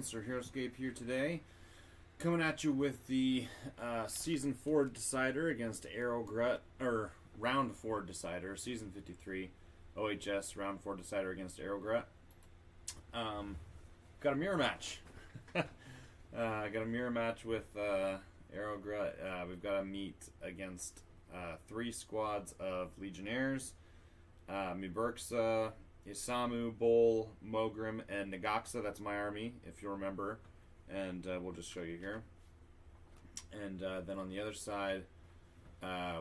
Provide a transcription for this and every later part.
SirH here today, coming at you with the Season 4 Decider against Grut, or Round 4 Decider, Season 53 OHS Round 4 Decider against Grut. Got a mirror match. Got a mirror match with Grut. We've got to meet against 3 squads of Legionnaires, Miburksa, Isamu, Bol, Mogrim, and Nagaxa. That's my army, if you remember. And we'll just show you here. And then on the other side,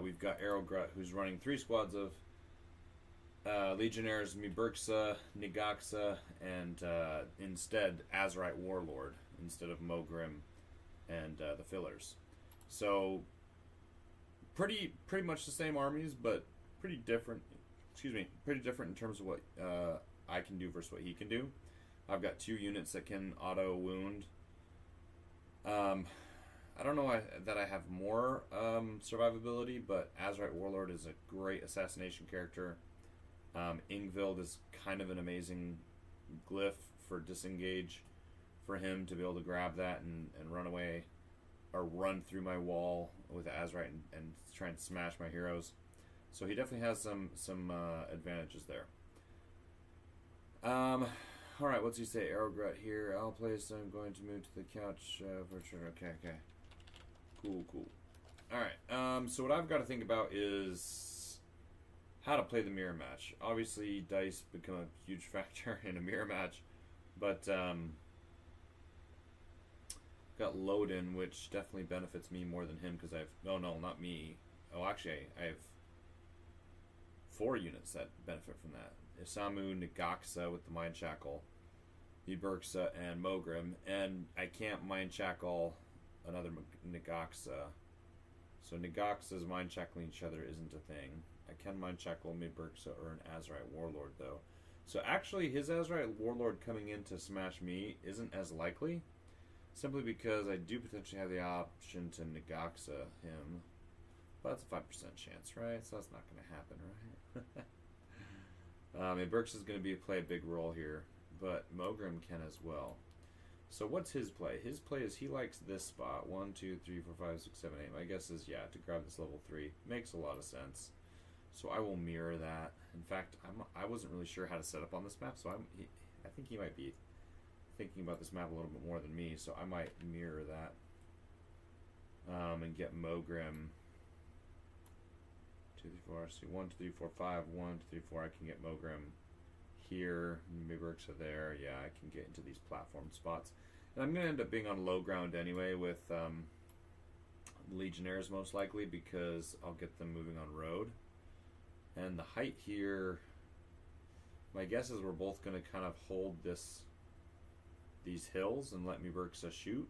we've got Grut, who's running 3 squads of Legionnaires, Miburksa, Nagaxa, and instead Azerite Warlord, instead of Mogrim and the fillers. So pretty much the same armies, but pretty different. Pretty different in terms of what I can do versus what he can do. I've got 2 units that can auto wound. I don't know that I have more survivability, but Azerite Warlord is a great assassination character. Ingvild is kind of an amazing glyph for disengage for him to be able to grab that and run away or run through my wall with Azerite and try and smash my heroes. So he definitely has some advantages there. All right, what's he say? Grut here. I'll place. I'm going to move to the couch for sure. Okay. Cool. All right. So what I've got to think about is how to play the mirror match. Obviously, dice become a huge factor in a mirror match, but got Loden, which definitely benefits me more than him because I've no, not me. Oh, actually, I have 4 units that benefit from that. Isamu, Nagaxa with the Mind Shackle, Miburksa, and Mogrim. And I can't Mind Shackle another Nagaxa. So Nagaxa's Mind Shackling each other isn't a thing. I can Mind Shackle Miburksa or an Azerite Warlord, though. So actually, his Azerite Warlord coming in to smash me isn't as likely, simply because I do potentially have the option to Nagaxa him. But that's a 5% chance, right? So that's not going to happen, right? Burks is going to play a big role here, but Mogrim can as well. So what's his play? His play is he likes this spot. 1, 2, 3, 4, 5, 6, 7, 8. My guess is, yeah, to grab this level 3. Makes a lot of sense. So I will mirror that. In fact, I wasn't really sure how to set up on this map, so I think he might be thinking about this map a little bit more than me, so I might mirror that. And get Mogrim. 2, 3, 4. See, 1, 2, 3, 4, 5. 1, 2, 3, 4. I can get Mogrim here. Miberxa there. Yeah, I can get into these platform spots. And I'm going to end up being on low ground anyway with Legionnaires most likely because I'll get them moving on road. And the height here, my guess is we're both going to kind of hold these hills and let Miberxa shoot.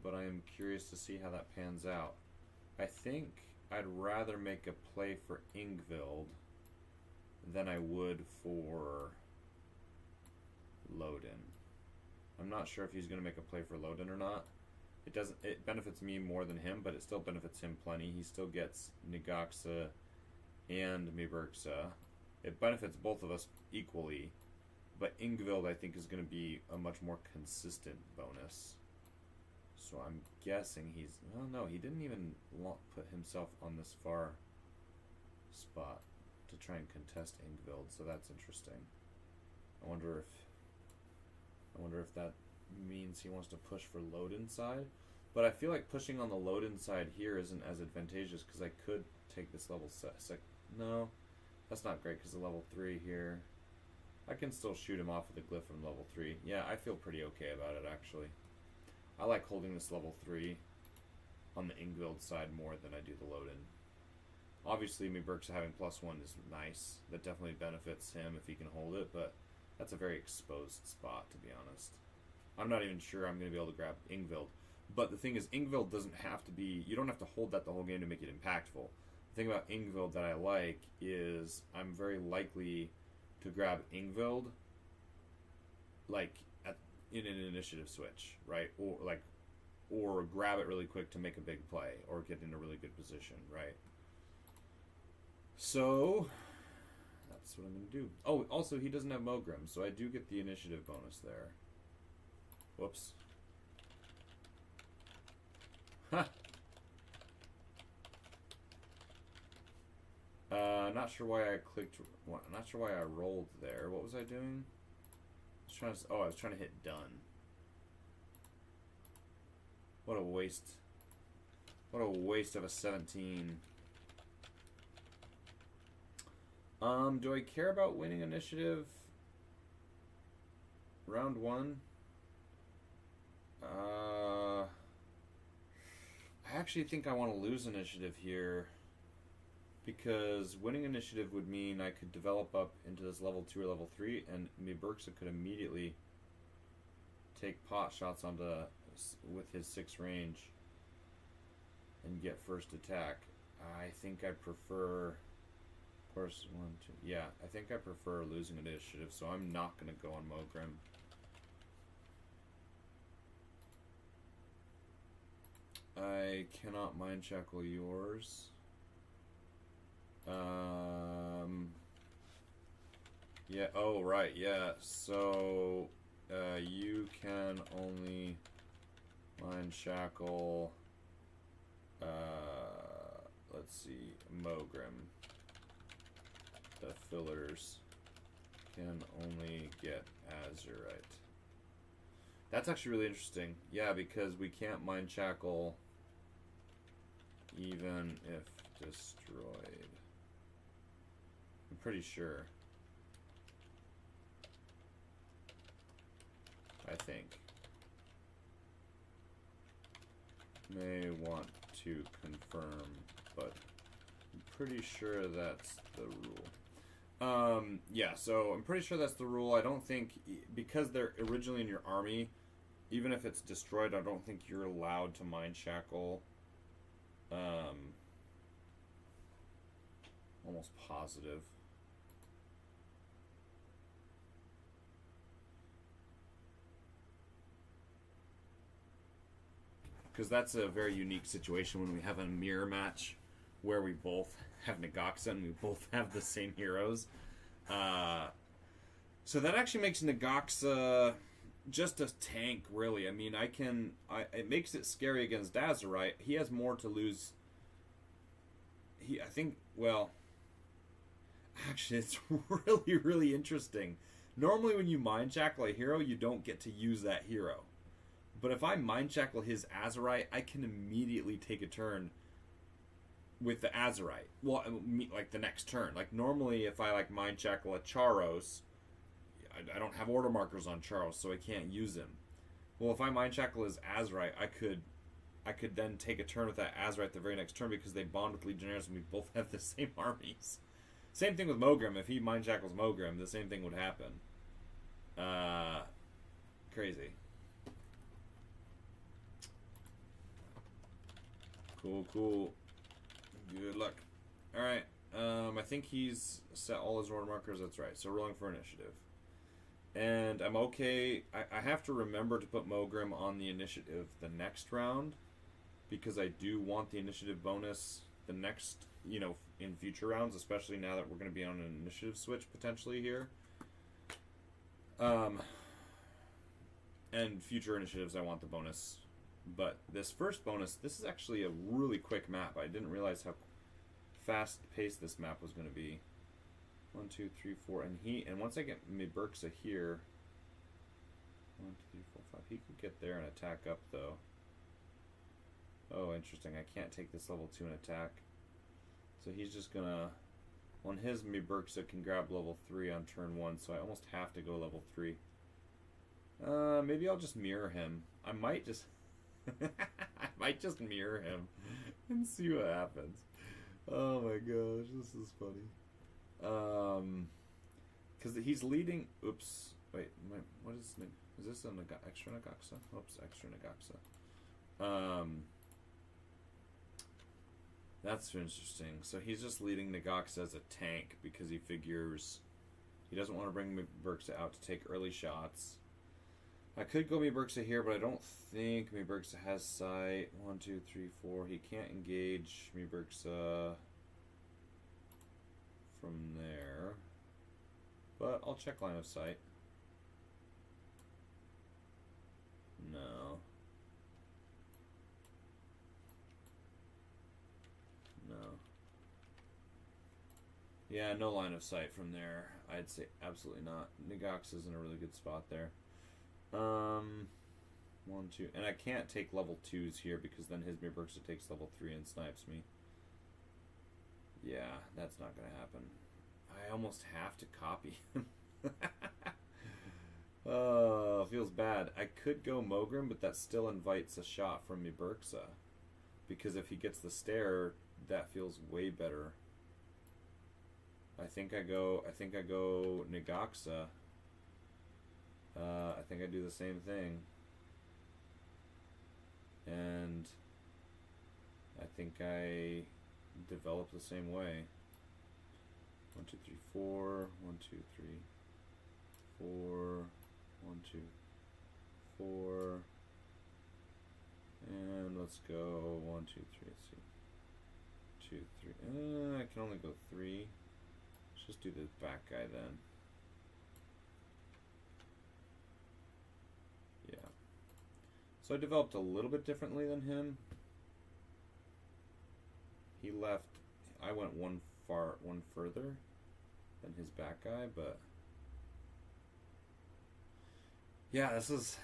But I am curious to see how that pans out. I think I'd rather make a play for Ingvild than I would for Loden. I'm not sure if he's going to make a play for Loden or not. It benefits me more than him, but it still benefits him plenty. He still gets Negaxa and Miberxa. It benefits both of us equally, but Ingvild I think is going to be a much more consistent bonus. So I'm guessing he's... Well, no, he didn't even put himself on this far spot to try and contest Ingvild, so that's interesting. I wonder if that means he wants to push for Loden side. But I feel like pushing on the Loden side here isn't as advantageous because I could take this level no, that's not great because the level 3 here. I can still shoot him off with a glyph from level 3. Yeah, I feel pretty okay about it actually. I like holding this level 3 on the Ingvild side more than I do the Loden. Obviously, Miberxa having +1 is nice. That definitely benefits him if he can hold it, but that's a very exposed spot, to be honest. I'm not even sure I'm going to be able to grab Ingvild. But the thing is, Ingvild doesn't have to be... You don't have to hold that the whole game to make it impactful. The thing about Ingvild that I like is I'm very likely to grab Ingvild, like, in an initiative switch, right? Or grab it really quick to make a big play, or get in a really good position, right? So that's what I'm going to do. Oh, also he doesn't have Mogrim, so I do get the initiative bonus there. Whoops. Ha! Not sure why I clicked. Not sure why I rolled there. What was I doing? I was trying to hit done. What a waste. What a waste of a 17. Do I care about winning initiative? Round 1? I actually think I want to lose initiative here. Because winning initiative would mean I could develop up into this level 2 or level 3, and Miberxa could immediately take pot shots with his 6 range and get first attack. I think I prefer, of course, 1, 2, yeah, I think I prefer losing initiative, so I'm not going to go on Mogrim. I cannot mind shackle yours. Yeah, oh, right, yeah, so, you can only mind shackle, let's see, Mogrim. The fillers can only get Azurite. That's actually really interesting, yeah, because we can't mind shackle even if destroyed. I'm pretty sure. I think. May want to confirm, but I'm pretty sure that's the rule. Yeah, so I'm pretty sure that's the rule. I don't think, because they're originally in your army, even if it's destroyed, I don't think you're allowed to mind shackle. Almost positive. Because that's a very unique situation when we have a mirror match where we both have Negaxa and we both have the same heroes. So that actually makes Negaxa just a tank, really. I mean, it makes it scary against Azerite. He has more to lose. I think, well, actually, it's really, really interesting. Normally, when you mind shackle a hero, you don't get to use that hero. But if I mind shackle his Azerite, I can immediately take a turn with the Azerite. Well, like the next turn. Like normally, if I like mind shackle a Charos, I don't have order markers on Charos, so I can't use him. Well, if I mind shackle his Azerite, I could then take a turn with that Azerite the very next turn because they bond with Legionnaires and we both have the same armies. Same thing with Mogrim. If he mind shackles Mogrim, the same thing would happen. Crazy. Cool. Good luck. Alright. I think he's set all his order markers. That's right. So rolling for initiative. And I'm okay. I have to remember to put Mogrim on the initiative the next round. Because I do want the initiative bonus the next, in future rounds. Especially now that we're going to be on an initiative switch potentially here. And future initiatives I want the bonus. But this first bonus, this is actually a really quick map. I didn't realize how fast-paced this map was going to be. 1, 2, 3, 4, and once I get Miberxa here, 1, 2, 3, 4, 5. He could get there and attack up though. Oh, interesting. I can't take this level 2 and attack. So he's just gonna, on his Miberxa can grab level 3 on turn 1. So I almost have to go level 3. Maybe I'll just mirror him. I might just. I might just mirror him and see what happens. Oh my gosh, this is funny. Because he's leading. Oops. Wait. What is this an extra Nagaxa? Oops, extra Nagaxa. That's interesting. So he's just leading Nagaxa as a tank because he figures he doesn't want to bring Miberxa out to take early shots. I could go Miberxa here, but I don't think Miberxa has sight. 1, 2, 3, 4. He can't engage Miberxa from there. But I'll check line of sight. No. Yeah, no line of sight from there. I'd say absolutely not. Nagaxa's in a really good spot there. 1, 2, and I can't take level 2s here because then his Miberxa takes level 3 and snipes me. Yeah, that's not gonna happen. I almost have to copy him. Oh, feels bad. I could go Mogrim, but that still invites a shot from Miberxa. Because if he gets the stare, that feels way better. I think I go Nagaxa. I think I do the same thing. And I think I develop the same way. 1, 2, 3, 4. 1, 2, 3, 4. 1, 2, 4. And let's go 1, 2, 3. Let's see. 2, 3. I can only go 3. Let's just do the back guy then. Yeah. So I developed a little bit differently than him. He left. I went one further than his back guy, but yeah, this is.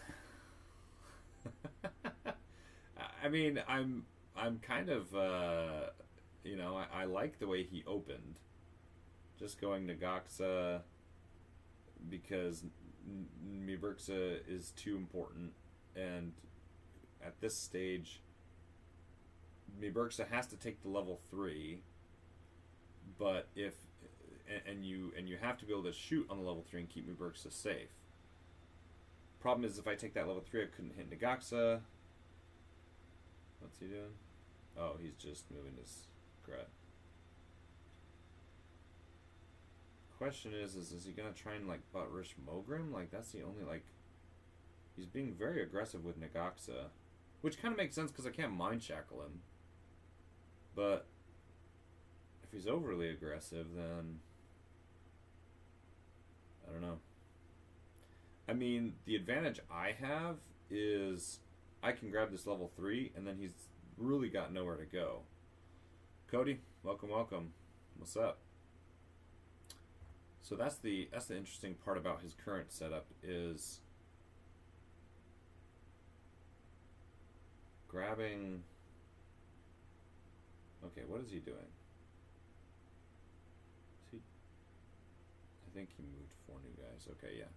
I mean, I'm kind of I like the way he opened. Just going Nagaxa because Miberxa is too important, and at this stage, Miberxa has to take the level 3. But if you have to be able to shoot on the level 3 and keep Miberxa safe. Problem is, if I take that level 3, I couldn't hit Nagaxa. What's he doing? Oh, he's just moving his Grut. Question is he gonna try and butt rush Mogrim? That's the only he's being very aggressive with Nagaxa, which kind of makes sense because I can't mind shackle him. But if he's overly aggressive, then I don't know. I mean, the advantage I have is I can grab this level 3, and then he's really got nowhere to go. Cody, welcome, welcome. What's up? So that's the interesting part about his current setup is grabbing. Okay, what is he doing? Is he? I think he moved 4 new guys. Okay, yeah.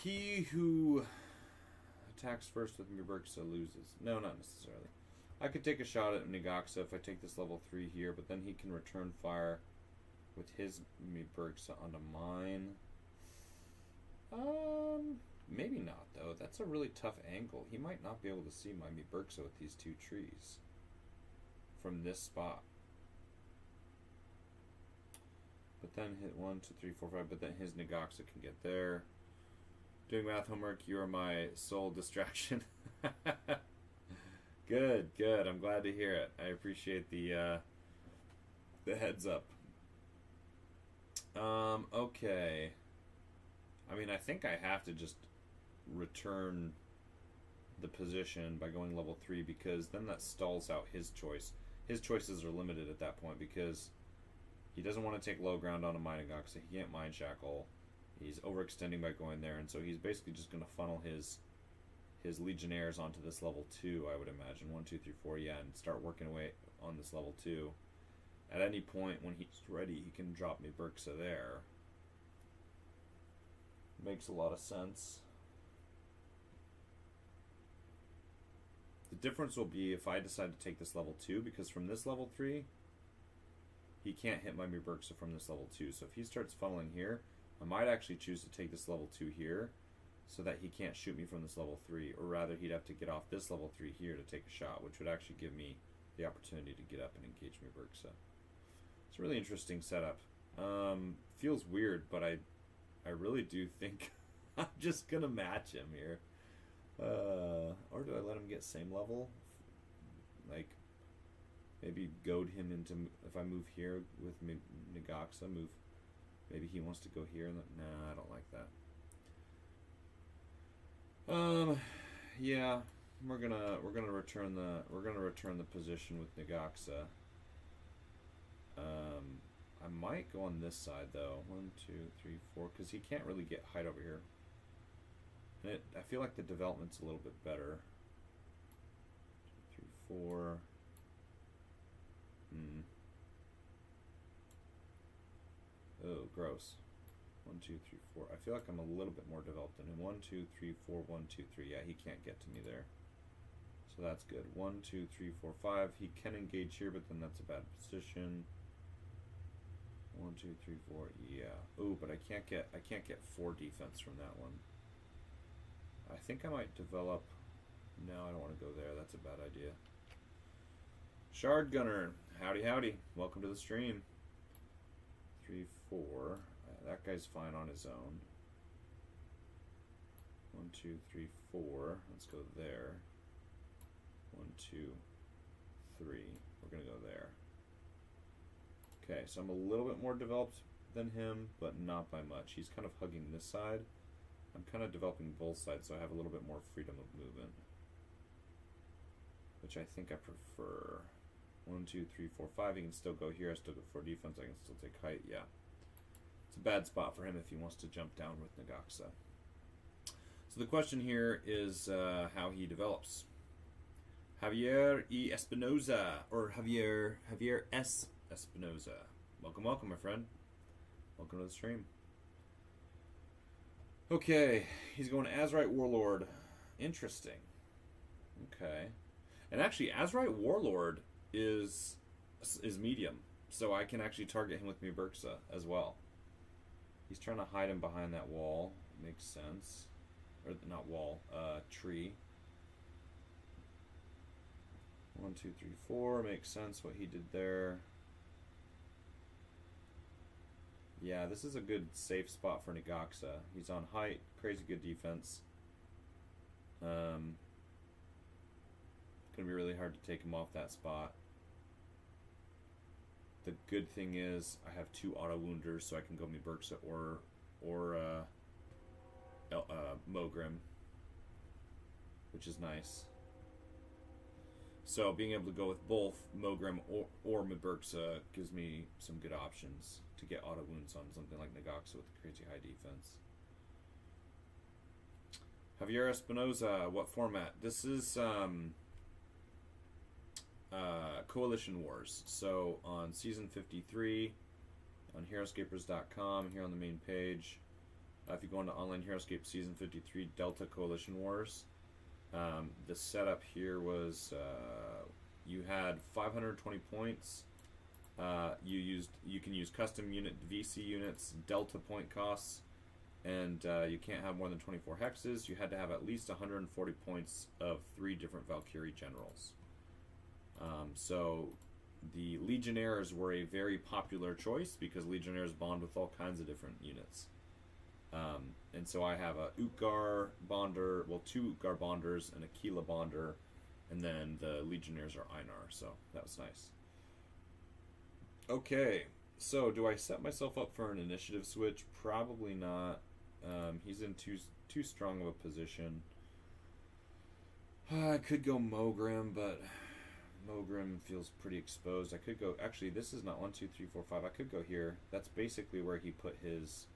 He who attacks first with Muburxa loses. No, not necessarily. I could take a shot at Negaxa if I take this level 3 here, but then he can return fire with his Muburxa onto mine. Maybe not, though. That's a really tough angle. He might not be able to see my Muburxa with these 2 trees from this spot. But then hit 1, 2, 3, 4, 5, but then his Negaxa can get there. Doing math homework, you are my sole distraction. Good, good. I'm glad to hear it. I appreciate the heads up. Okay. I mean, I think I have to just return the position by going level 3 because then that stalls out his choice. His choices are limited at that point because he doesn't want to take low ground on a mining ox, so he can't mine shackle. He's overextending by going there, and so he's basically just going to funnel his legionnaires onto this level 2, I would imagine. 1, 2, 3, 4, yeah, and start working away on this level 2. At any point when he's ready, he can drop me Burxa there. Makes a lot of sense. The difference will be if I decide to take this level 2, because from this level 3, he can't hit my Muburxa from this level 2. So if he starts funneling here, I might actually choose to take this level 2 here, so that he can't shoot me from this level 3, or rather he'd have to get off this level 3 here to take a shot, which would actually give me the opportunity to get up and engage Muburxa. It's a really interesting setup. Feels weird, but I really do think I'm just gonna match him here. Or do I let him get same level? Like, maybe goad him into, if I move here with Negaxa, move, maybe he wants to go here, and nah, I don't like that. Yeah, we're gonna return the position with Negaxa. I might go on this side though. 1, 2, 3, 4, because he can't really get height over here. And I feel like the development's a little bit better. 2, 3, 4. Oh, gross. 1, 2, 3, 4. I feel like I'm a little bit more developed than him. 1, 2, 3, 4, 1, 2, 3. Yeah, he can't get to me there. So that's good. 1, 2, 3, 4, 5. He can engage here, but then that's a bad position. 1, 2, 3, 4. Yeah. Oh, but I can't get 4 defense from that one. I think I might develop. No, I don't want to go there. That's a bad idea. Shard Gunner. Howdy, howdy. Welcome to the stream. 3, 4. That guy's fine on his own. 1, 2, 3, 4. Let's go there. 1, 2, 3. We're gonna go there. Okay, so I'm a little bit more developed than him, but not by much. He's kind of hugging this side. I'm kind of developing both sides, so I have a little bit more freedom of movement, which I think I prefer. 1, 2, 3, 4, 5. He can still go here. I still go for defense. I can still take height. Yeah. It's a bad spot for him if he wants to jump down with Negaxa. So the question here is how he develops. Javier E. Espinoza, or Javier S. Espinoza. Welcome, welcome, my friend. Welcome to the stream. Okay, he's going Azrite Warlord. Interesting. Okay. And actually, Azrite Warlord is medium, so I can actually target him with Muburxa as well. He's trying to hide him behind that wall. Makes sense. Or not wall, tree. 1, 2, 3, 4. Makes sense what he did there. Yeah, this is a good safe spot for Negaxa. He's on height, crazy good defense. Gonna be really hard to take him off that spot. The good thing is I have 2 auto wounders, so I can go Muberxa or Mogrim, which is nice. So being able to go with both Mogrim or Muberxa gives me some good options to get auto wounds on something like Nagaxa with crazy high defense. Javier Espinoza, what format? This is Coalition Wars. So on Season 53, on HeroScapers.com, here on the main page, if you go into Online HeroScape Season 53 Delta Coalition Wars, the setup here was you had 520 points. You can use custom unit VC units, Delta point costs, and you can't have more than 24 hexes. You had to have at least 140 points of 3 different Valkyrie generals. So the Legionnaires were a very popular choice because Legionnaires bond with all kinds of different units. And so I have a Utgar Bonder, well, 2 Utgar Bonders and a Kila Bonder, and then the Legionnaires are Einar, so that was nice. Okay, so do I set myself up for an initiative switch? Probably not. He's in too strong of a position. I could go Mogrim, but Mogrim feels pretty exposed. I could go, actually, this is not 1, 2, 3, 4, 5. I could go here. That's basically where he put his,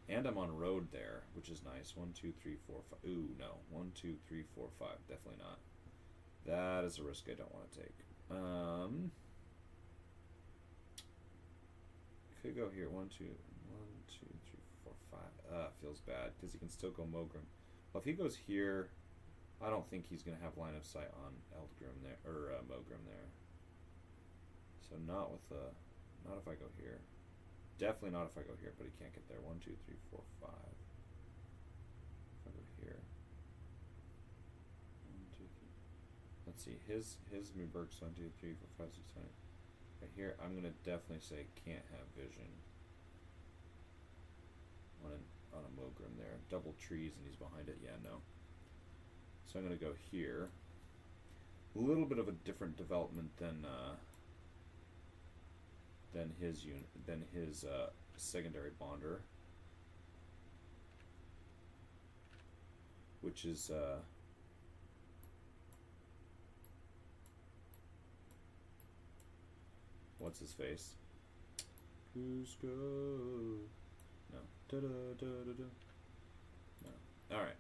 and I'm on road there, which is nice. 1, 2, 3, 4, 5. Ooh, no. 1, 2, 3, 4, 5. Definitely not. That is a risk I don't want to take. Could go here. 1, 2, 3, 4, 5. Feels bad because he can still go Mogrim. Well, if he goes here, I don't think he's going to have line of sight on Eldgrim there, or Mogrim there. So not with the, not if I go here. Definitely not if I go here, but he can't get there. 1, 2, 3, 4, 5. If I go here. 1, 2, 3. Let's see. His Mubergs 1, 2, 3, 4, 5, 6, 7. Right here, I'm gonna definitely say can't have vision on a Mogrim there. Double trees and he's behind it. Yeah, no. So I'm gonna go here. A little bit of a different development than his unit, than his secondary bonder, which is what's his face? Cusco. No. Da da da da da. No. All right.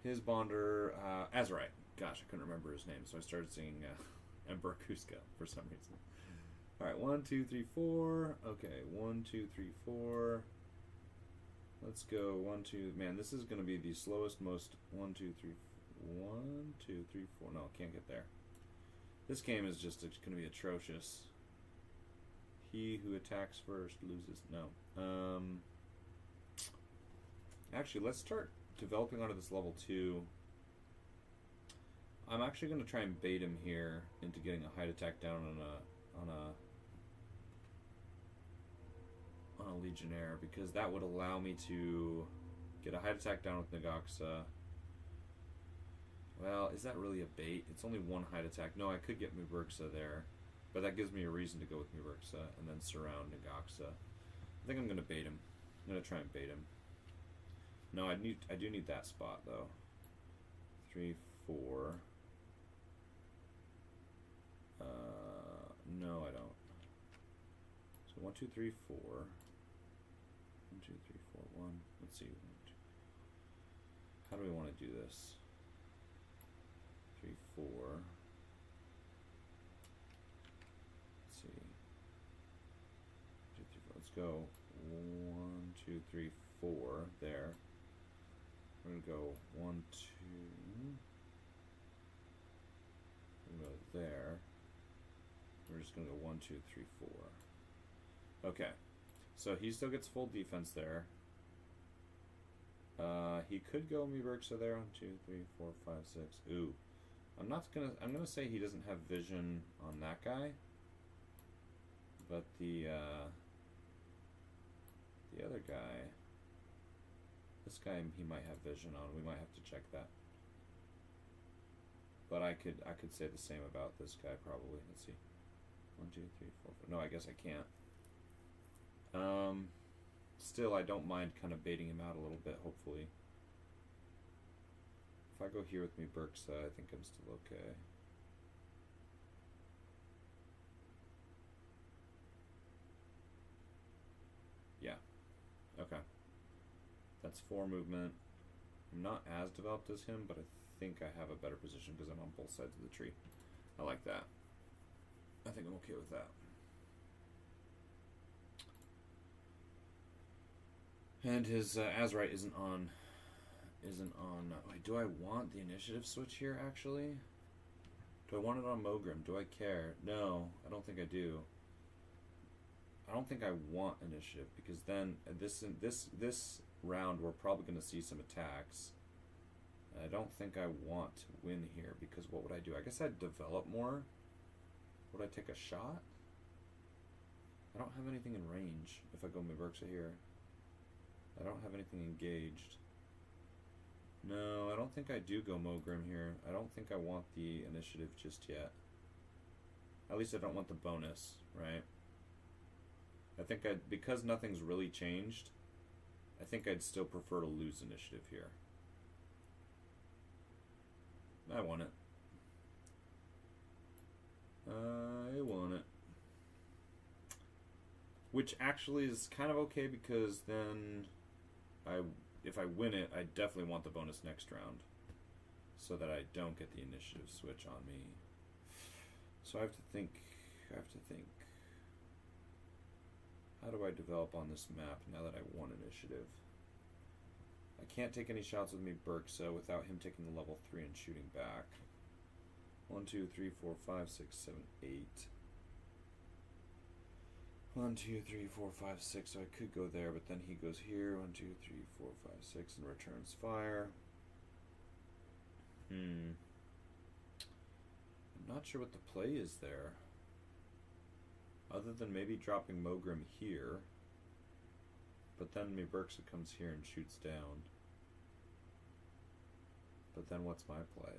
His bonder, Azurite. Gosh, I couldn't remember his name, so I started singing Emperor Cusco for some reason. All right, 1, 2, 3, 4. Okay, 1, 2, 3, 4. Let's go 1, 2. Man, this is going to be the slowest, most 1, 2, 3, 1, 2, 3, 4. No, can't get there. This game is just going to be atrocious. He who attacks first loses. No. Actually, let's start developing onto this level 2. I'm actually going to try and bait him here into getting a height attack down on a Legionnaire, because that would allow me to get a height attack down with Nagaxa. Well, is that really a bait? It's only 1 height attack. No, I could get Muberxa there, but that gives me a reason to go with Muberxa and then surround Nagaxa. I think I'm going to bait him. I'm going to try and bait him. No, I do need that spot though. 3, 4. No, I don't. So 1, 2, 3, 4. 1, 2, 3, 4, 1. Let's see. How do we want to do this? 3, 4. Let's see. 2, 3, 4. Let's go 1, 2, 3, 4 there. We're gonna go 1, 2. We're gonna go there. We're just gonna go 1, 2, 3, 4. Okay, so he still gets full defense there. He could go Muberxa there. 1, 2, 3, 4, 5, 6. Ooh, I'm gonna say he doesn't have vision on that guy, but the other guy. This guy he might have vision on. We might have to check that. But I could say the same about this guy probably. Let's see. 1, 2, 3, 4, 5. No, I guess I can't. Still, I don't mind kind of baiting him out a little bit, hopefully. If I go here with me Berksa, I think I'm still okay. Yeah. Okay. That's 4 movement. I'm not as developed as him, but I think I have a better position because I'm on both sides of the tree. I like that. I think I'm okay with that. And his Azurite isn't on. Wait, do I want the initiative switch here? Actually, do I want it on Mogrim? Do I care? No, I don't think I do. I don't think I want initiative because then this round we're probably going to see some attacks. I don't think I want to win here because what would I do? I guess I'd develop more. Would I take a shot? I don't have anything in range if I go Berksa here. I don't have anything engaged. No, I don't think I do go Mogrim here. I don't think I want the initiative just yet. At least I don't want the bonus, right? I think because nothing's really changed, I think I'd still prefer to lose initiative here. I want it. I want it. Which actually is kind of okay because then if I win it, I definitely want the bonus next round so that I don't get the initiative switch on me. So I have to think. How do I develop on this map now that I won initiative? I can't take any shots with me Berksa without him taking the level 3 and shooting back. 1, 2, 3, 4, 5, 6, 7, 8. 1, 2, 3, 4, 5, 6. So I could go there, but then he goes here. 1, 2, 3, 4, 5, 6, and returns fire. I'm not sure what the play is there. Other than maybe dropping Mogrim here. But then Berksa comes here and shoots down. But then what's my play?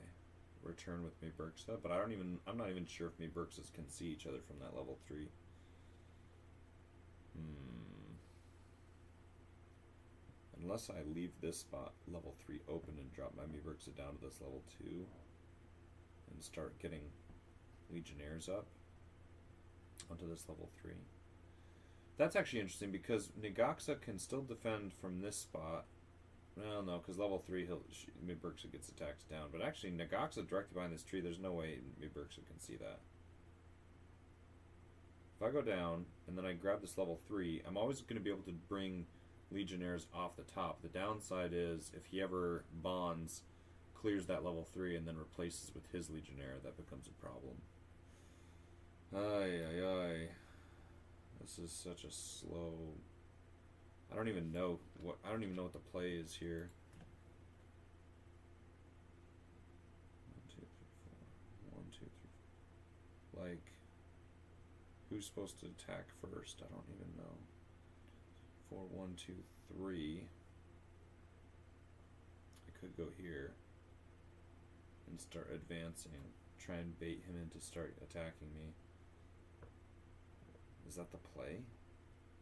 Return with Berksa? But I'm not even sure if Berksas can see each other from that level 3. Unless I leave this spot, level 3, open and drop my Berksa down to this level 2 and start getting Legionnaires up onto this level 3. That's actually interesting because Negaxa can still defend from this spot. Well, no, because level 3, Berksa gets attacks down. But actually, Negaxa directly behind this tree, there's no way Berksa can see that. If I go down and then I grab this level 3, I'm always going to be able to bring Legionnaires off the top. The downside is if he ever bonds, clears that level 3, and then replaces with his Legionnaire, that becomes a problem. Ay. This is such a slow. I don't even know what the play is here. 1, 2, 3, 4. 1, 2, 3. Like, who's supposed to attack first? I don't even know. 4, 1, 2, 3. I could go here and start advancing. Try and bait him into start attacking me. Is that the play?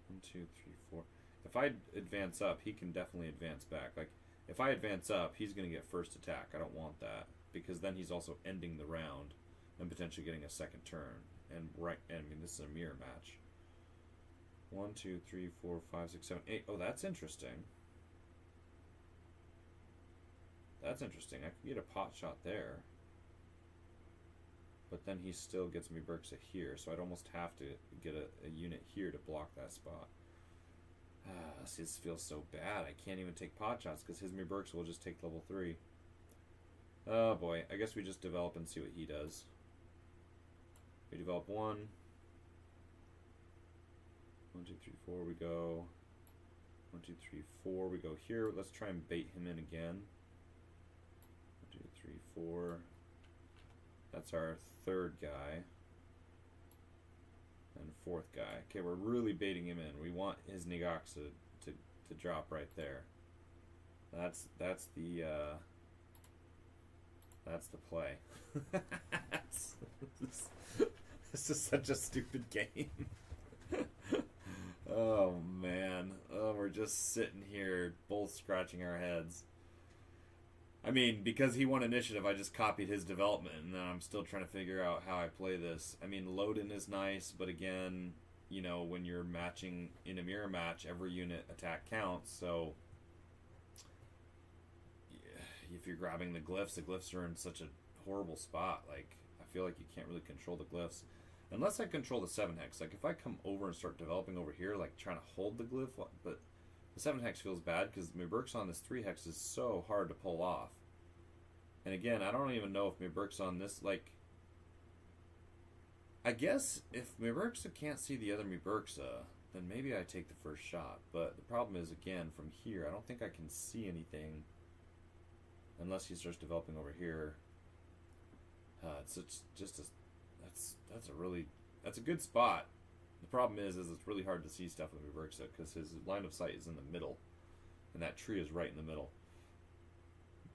1, 2, 3, 4. If I advance up, he can definitely advance back. Like, if I advance up, he's going to get first attack. I don't want that because then he's also ending the round and potentially getting a second turn. And this is a mirror match. 1, 2, 3, 4, 5, 6, 7, 8. Oh, that's interesting. That's interesting. I could get a pot shot there. But then he still gets Berksa here, so I'd almost have to get a unit here to block that spot. This feels so bad. I can't even take pot shots because his Berksa will just take level 3. Oh boy, I guess we just develop and see what he does. We develop 1. 1, 2, 3, 4, we go. 1, 2, 3, 4, we go here. Let's try and bait him in again. 1, 2, 3, 4. That's our third guy. And fourth guy. Okay, we're really baiting him in. We want his Negaxa to drop right there. That's the That's the play. This This is such a stupid game. Oh man. Oh, we're just sitting here both scratching our heads. I mean, because he won initiative, I just copied his development, and then I'm still trying to figure out how I play this. I mean, load-in is nice, but again, you know, when you're matching in a mirror match, every unit attack counts, so if you're grabbing the glyphs are in such a horrible spot. Like, I feel like you can't really control the glyphs. Unless I control the 7 hex. Like, if I come over and start developing over here, like, trying to hold the glyph, but the 7 hex feels bad because my Burks on this 3 hex is so hard to pull off. And again, I don't even know if my Burks on this, like, I guess if my Burksa can't see the other my Burksa, then maybe I take the first shot. But the problem is, again, from here, I don't think I can see anything unless he starts developing over here. It's just a, that's a good spot. The problem is it's really hard to see stuff with my Burksa because his line of sight is in the middle, and that tree is right in the middle,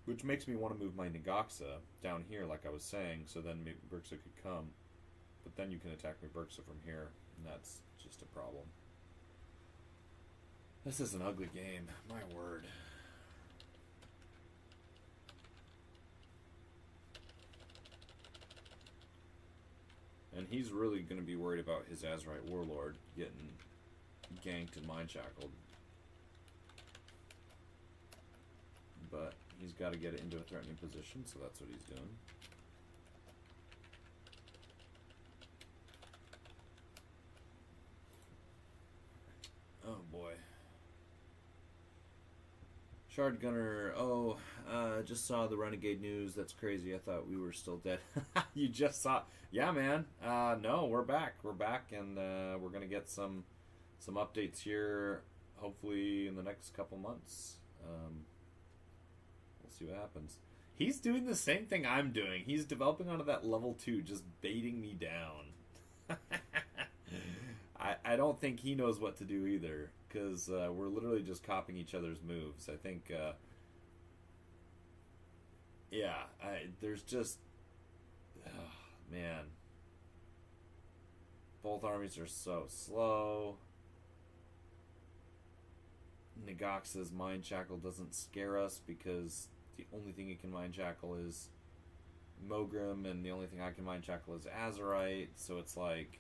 which makes me want to move my Nagaxa down here, like I was saying, so then maybe Burksa could come. But then you can attack my Burksa from here, and that's just a problem. This is an ugly game, my word. And he's really going to be worried about his Azerite Warlord getting ganked and mind shackled. But he's got to get it into a threatening position, so that's what he's doing. Oh boy. Shard Gunner, just saw the Renegade news. That's crazy. I thought we were still dead. You just saw. Yeah, man. No, we're back. We're back, and we're going to get some updates here, hopefully in the next couple months. We'll see what happens. He's doing the same thing I'm doing. He's developing onto that level 2, just baiting me down. I don't think he knows what to do either, because we're literally just copying each other's moves. I think, there's just, man. Both armies are so slow. Nagaxa's Mind Shackle doesn't scare us because the only thing he can Mind Shackle is Mogrim, and the only thing I can Mind Shackle is Azerite, so it's like,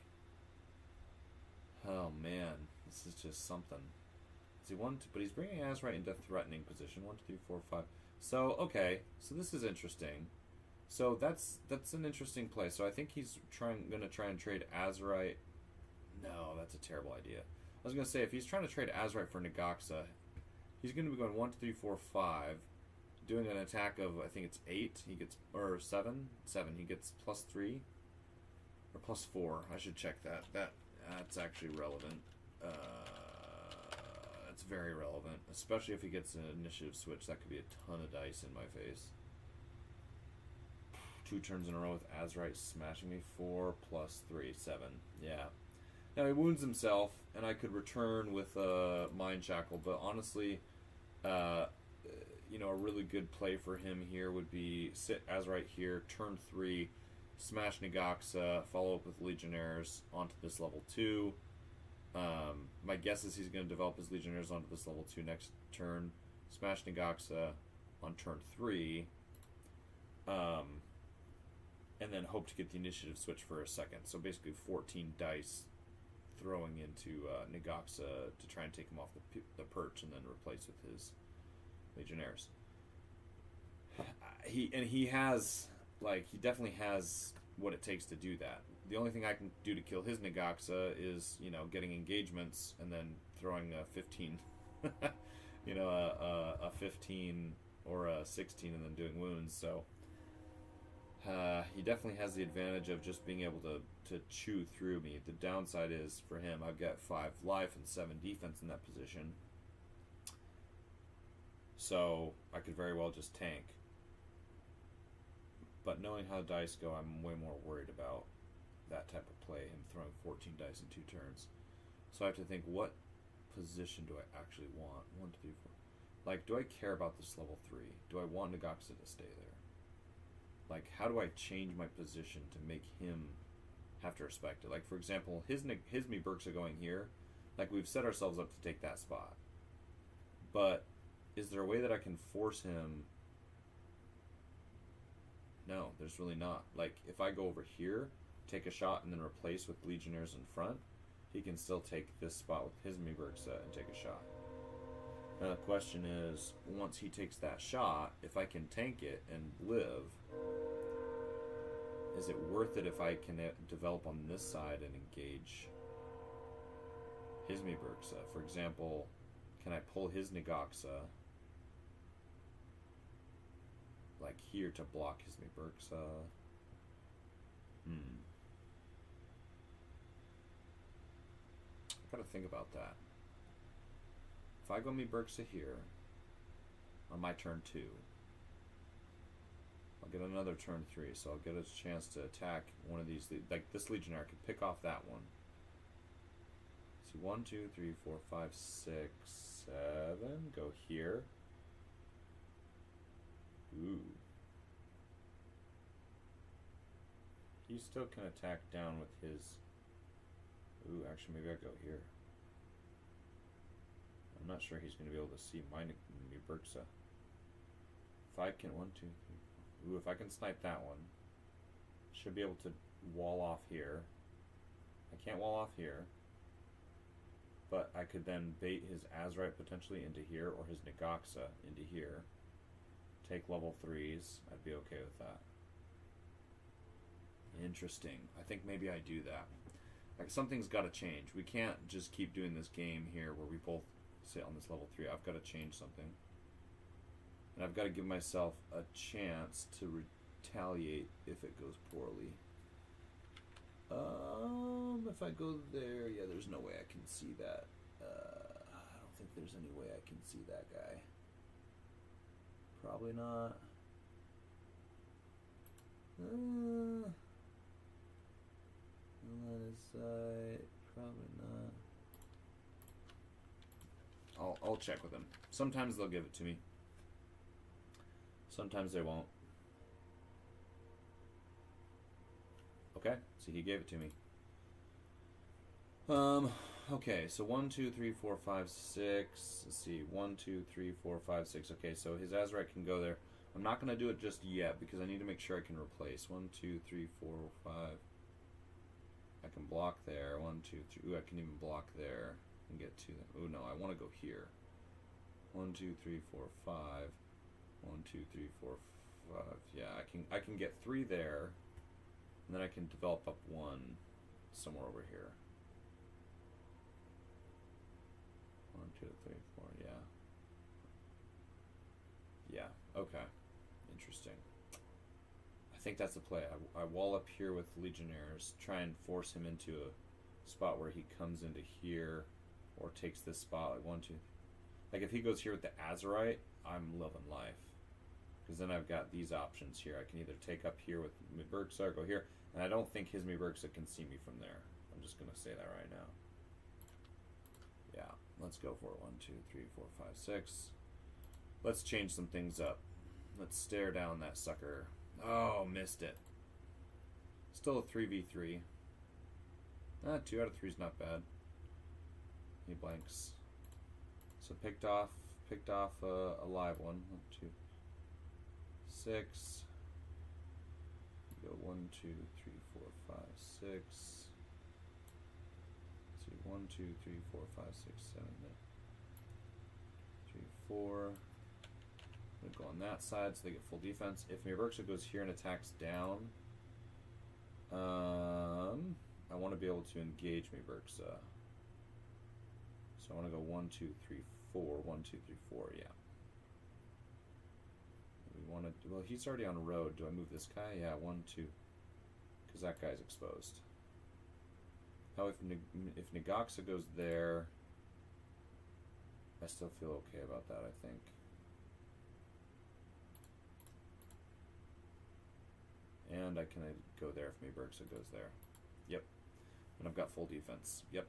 oh man, this is just something. Is he but he's bringing Azerite into threatening position. 1, 2, 3, 4, 5. So okay, so this is interesting. So that's an interesting play. So I think he's gonna try and trade Azerite. No, that's a terrible idea. I was gonna say if he's trying to trade Azerite for Nagaxa, he's gonna be going 1, 2, 3, 4, 5, doing an attack of I think it's 8. He gets or 7. He gets +3 or +4. I should check that. That's actually relevant. It's very relevant, especially if he gets an initiative switch. That could be a ton of dice in my face. 2 turns in a row with Azerite smashing me. 4 + 3, 7. Yeah. Now he wounds himself, and I could return with a Mind Shackle, but honestly, a really good play for him here would be sit Azerite here, turn 3, smash Nagaxa, follow up with Legionnaires onto this level 2. My guess is he's going to develop his Legionnaires onto this level 2 next turn, smash Nagaxa on turn 3, and then hope to get the initiative switch for a second. So basically 14 dice throwing into Nagaxa to try and take him off the perch and then replace with his Legionnaires. He definitely has what it takes to do that. The only thing I can do to kill his Nagaxa is, getting engagements and then throwing a 15, a 15 or a 16 and then doing wounds. So he definitely has the advantage of just being able to chew through me. The downside is for him, I've got 5 life and 7 defense in that position. So I could very well just tank. But knowing how dice go, I'm way more worried about that type of play, him throwing 14 dice in 2 turns. So I have to think, what position do I actually want? 1, 2, 3, 4. Like, do I care about this level 3? Do I want Nagaxa to stay there? Like, how do I change my position to make him have to respect it. Like, for example, his Burks are going here. Like, we've set ourselves up to take that spot. But is there a way that I can force him? No, there's really not. Like, if I go over here, take a shot, and then replace with Legionnaires in front, he can still take this spot with his Burks and take a shot. Now the question is, once he takes that shot, if I can tank it and live, is it worth it if I can develop on this side and engage his Burksa? For example, can I pull his Nagaxa like here to block his Burksa? I gotta think about that. If I go Burksa here on my turn 2, I'll get another turn 3, so I'll get a chance to attack one of these. Like this Legionnaire, I could pick off that one. See, 1, 2, 3, 4, 5, 6, 7. Go here. Ooh. He still can attack down with his. Ooh, actually, maybe I go here. I'm not sure he's going to be able to see my Burksa. If I can, 1, 2, 3, 4. Ooh, if I can snipe that one, should be able to wall off here. I can't wall off here, but I could then bait his Azerite potentially into here, or his Nagaxa into here. Take level 3s. I'd be okay with that. Interesting. I think maybe I do that. Like, something's got to change. We can't just keep doing this game here where we both sit on this level 3. I've got to change something. And I've got to give myself a chance to retaliate if it goes poorly. If I go there, yeah, there's no way I can see that. I don't think there's any way I can see that guy. Probably not. On his side, probably not. I'll check with him. Sometimes they'll give it to me. Sometimes they won't. Okay, so he gave it to me. Okay, so 1, 2, 3, 4, 5, 6. Let's see, 1, 2, 3, 4, 5, 6. Okay, so his Azerite can go there. I'm not going to do it just yet because I need to make sure I can replace. 1, 2, 3, 4, 5. I can block there. 1, 2, 3. Ooh, I can even block there and get to them. Ooh, no, I want to go here. 1, 2, 3, 4, 5. 1, 2, 3, 4, 5. Yeah, I can get 3 there, and then I can develop up 1 somewhere over here. 1, 2, 3, 4. Yeah. Yeah. Okay. Interesting. I think that's the play. I wall up here with Legionnaires, try and force him into a spot where he comes into here, or takes this spot. Like 1, 2. Like if he goes here with the Azerite, I'm loving life. Because then I've got these options here. I can either take up here with Burksa or go here. And I don't think his Burksa can see me from there. I'm just going to say that right now. Yeah, let's go for it. 1, 2, 3, 4, 5, 6. Let's change some things up. Let's stare down that sucker. Oh, missed it. Still a 3v3. 2 out of 3 is not bad. He blanks. So picked off a live one. 1, 2, 6. Go 1, 2, 3, 4, 5, 6. Let's see, 1, 2, 3, 4, 5, 6, 7, 3, 4. I'm gonna go on that side so they get full defense. If Burksa goes here and attacks down, I want to be able to engage Burksa. So I want to go 1, 2, 3, 4. 1, 2, 3, 4. Yeah. We want to. Well, he's already on road. Do I move this guy? Yeah, 1, 2. Because that guy's exposed. Now, if Nagaxa goes there, I still feel okay about that. I think. And I can go there if Burksa goes there. Yep. And I've got full defense. Yep.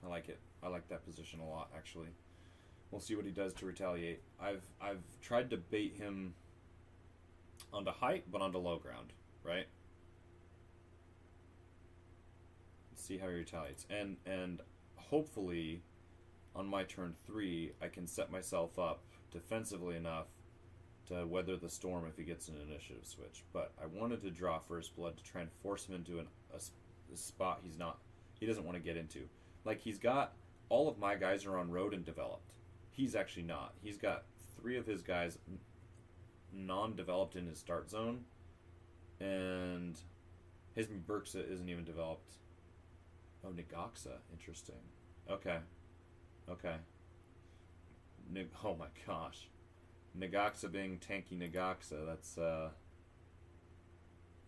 I like it. I like that position a lot, actually. We'll see what he does to retaliate. I've tried to bait him onto height, but onto low ground, right? see how he retaliates. And hopefully, on my turn 3, I can set myself up defensively enough to weather the storm if he gets an initiative switch. But I wanted to draw First Blood to try and force him into a spot he doesn't want to get into. Like, he's got, all of my guys are on road and developed. He's actually not. He's got 3 of his guys non-developed in his start zone, and his Berksa isn't even developed. Oh, Nagaxa. Interesting. Okay. Oh my gosh. Nagaxa being tanky Nagaxa. That's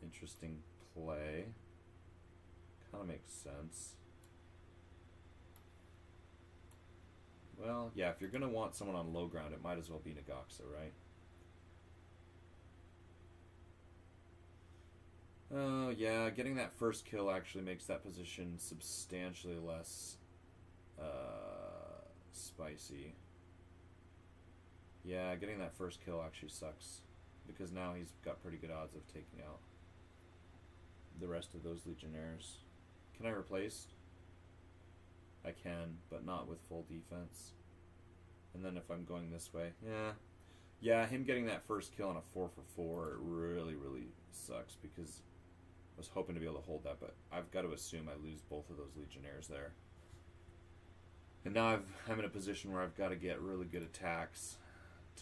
interesting play. Kind of makes sense. Well, yeah, if you're going to want someone on low ground, it might as well be Nagaxa, right? Oh, yeah, getting that first kill actually makes that position substantially less spicy. Yeah, getting that first kill actually sucks, because now he's got pretty good odds of taking out the rest of those Legionnaires. Can I replace? I can, but not with full defense. And then if I'm going this way, yeah, him getting that first kill on a 4-for-4 really, really sucks, because I was hoping to be able to hold that, but I've got to assume I lose both of those Legionnaires there. And now I'm in a position where I've got to get really good attacks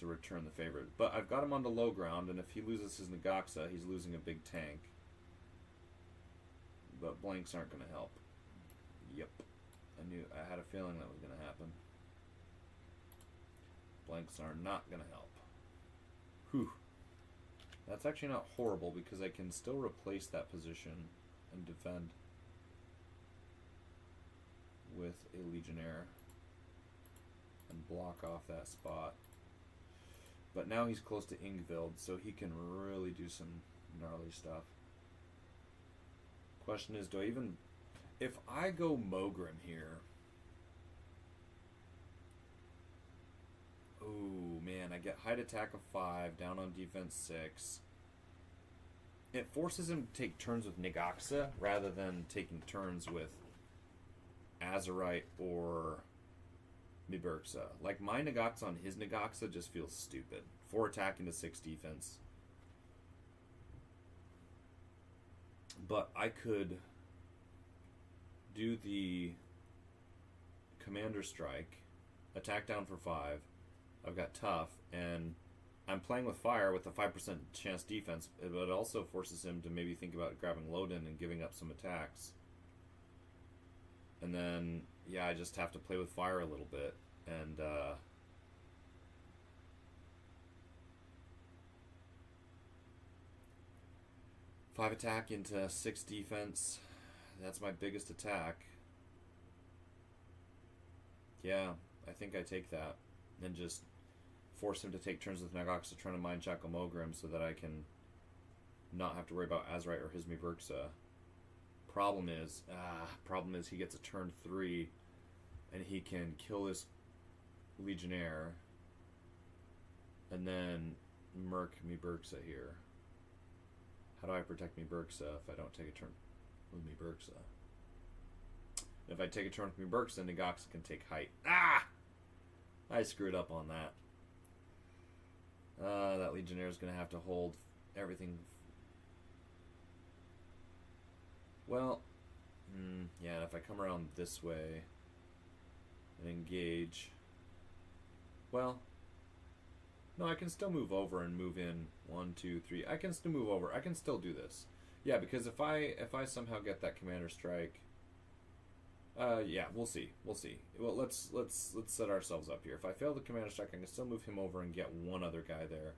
to return the favor. But I've got him on the low ground, and if he loses his Nagaxa, he's losing a big tank. But blanks aren't going to help. Yep. I had a feeling that was going to happen. Blanks are not going to help. Whew. That's actually not horrible, because I can still replace that position and defend with a Legionnaire and block off that spot. But now he's close to Ingvild, so he can really do some gnarly stuff. Question is, do I even... If I go Mogrim here... Oh, man, I get height attack of 5, down on defense 6. It forces him to take turns with Nagaxa rather than taking turns with Azerite or Miberksa. Like, my Nagaxa on his Nagaxa just feels stupid. 4 attack into 6 defense. But I could do the Commander Strike, attack down for 5. I've got tough, and I'm playing with fire with a 5% chance defense, but it also forces him to maybe think about grabbing Loden and giving up some attacks. And then, yeah, I just have to play with fire a little bit, and 5 attack into 6 defense. That's my biggest attack. Yeah, I think I take that. And just force him to take turns with Nagaxa trying to mind Jackal Mogrim so that I can not have to worry about Azerite or Hizmi Berksa. Problem is he gets a turn 3 and he can kill this Legionnaire and then murk me Berksa here. How do I protect me Berksa if I don't take a turn with me Berksa? If I take a turn with me Berksa, Nagaxa can take height. I screwed up on that. That Legionnaire is going to have to hold everything. Well, yeah, if I come around this way and engage... Well, no, I can still move over and move in 1, 2, 3. I can still move over. I can still do this. Yeah, because if I somehow get that Commander Strike... yeah, we'll see. We'll see. Well, let's set ourselves up here. If I fail the Commander Strike, I can still move him over and get one other guy there.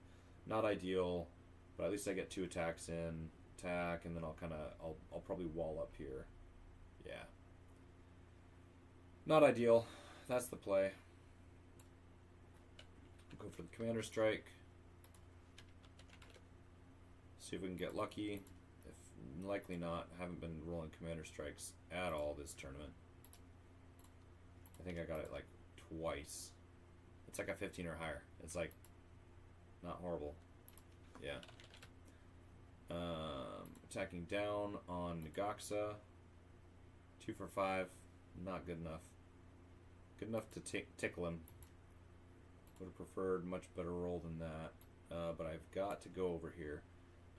Not ideal, but at least I get 2 attacks in. Attack, and then I'll probably wall up here. Yeah. Not ideal. That's the play. Go for the Commander Strike. See if we can get lucky. If likely not. I haven't been rolling Commander Strikes at all this tournament. I think I got it like twice. It's like a 15 or higher. It's like not horrible. Yeah. Attacking down on Nagaxa. 2 for 5. Not good enough. Good enough to tickle him. Would have preferred much better roll than that. But I've got to go over here.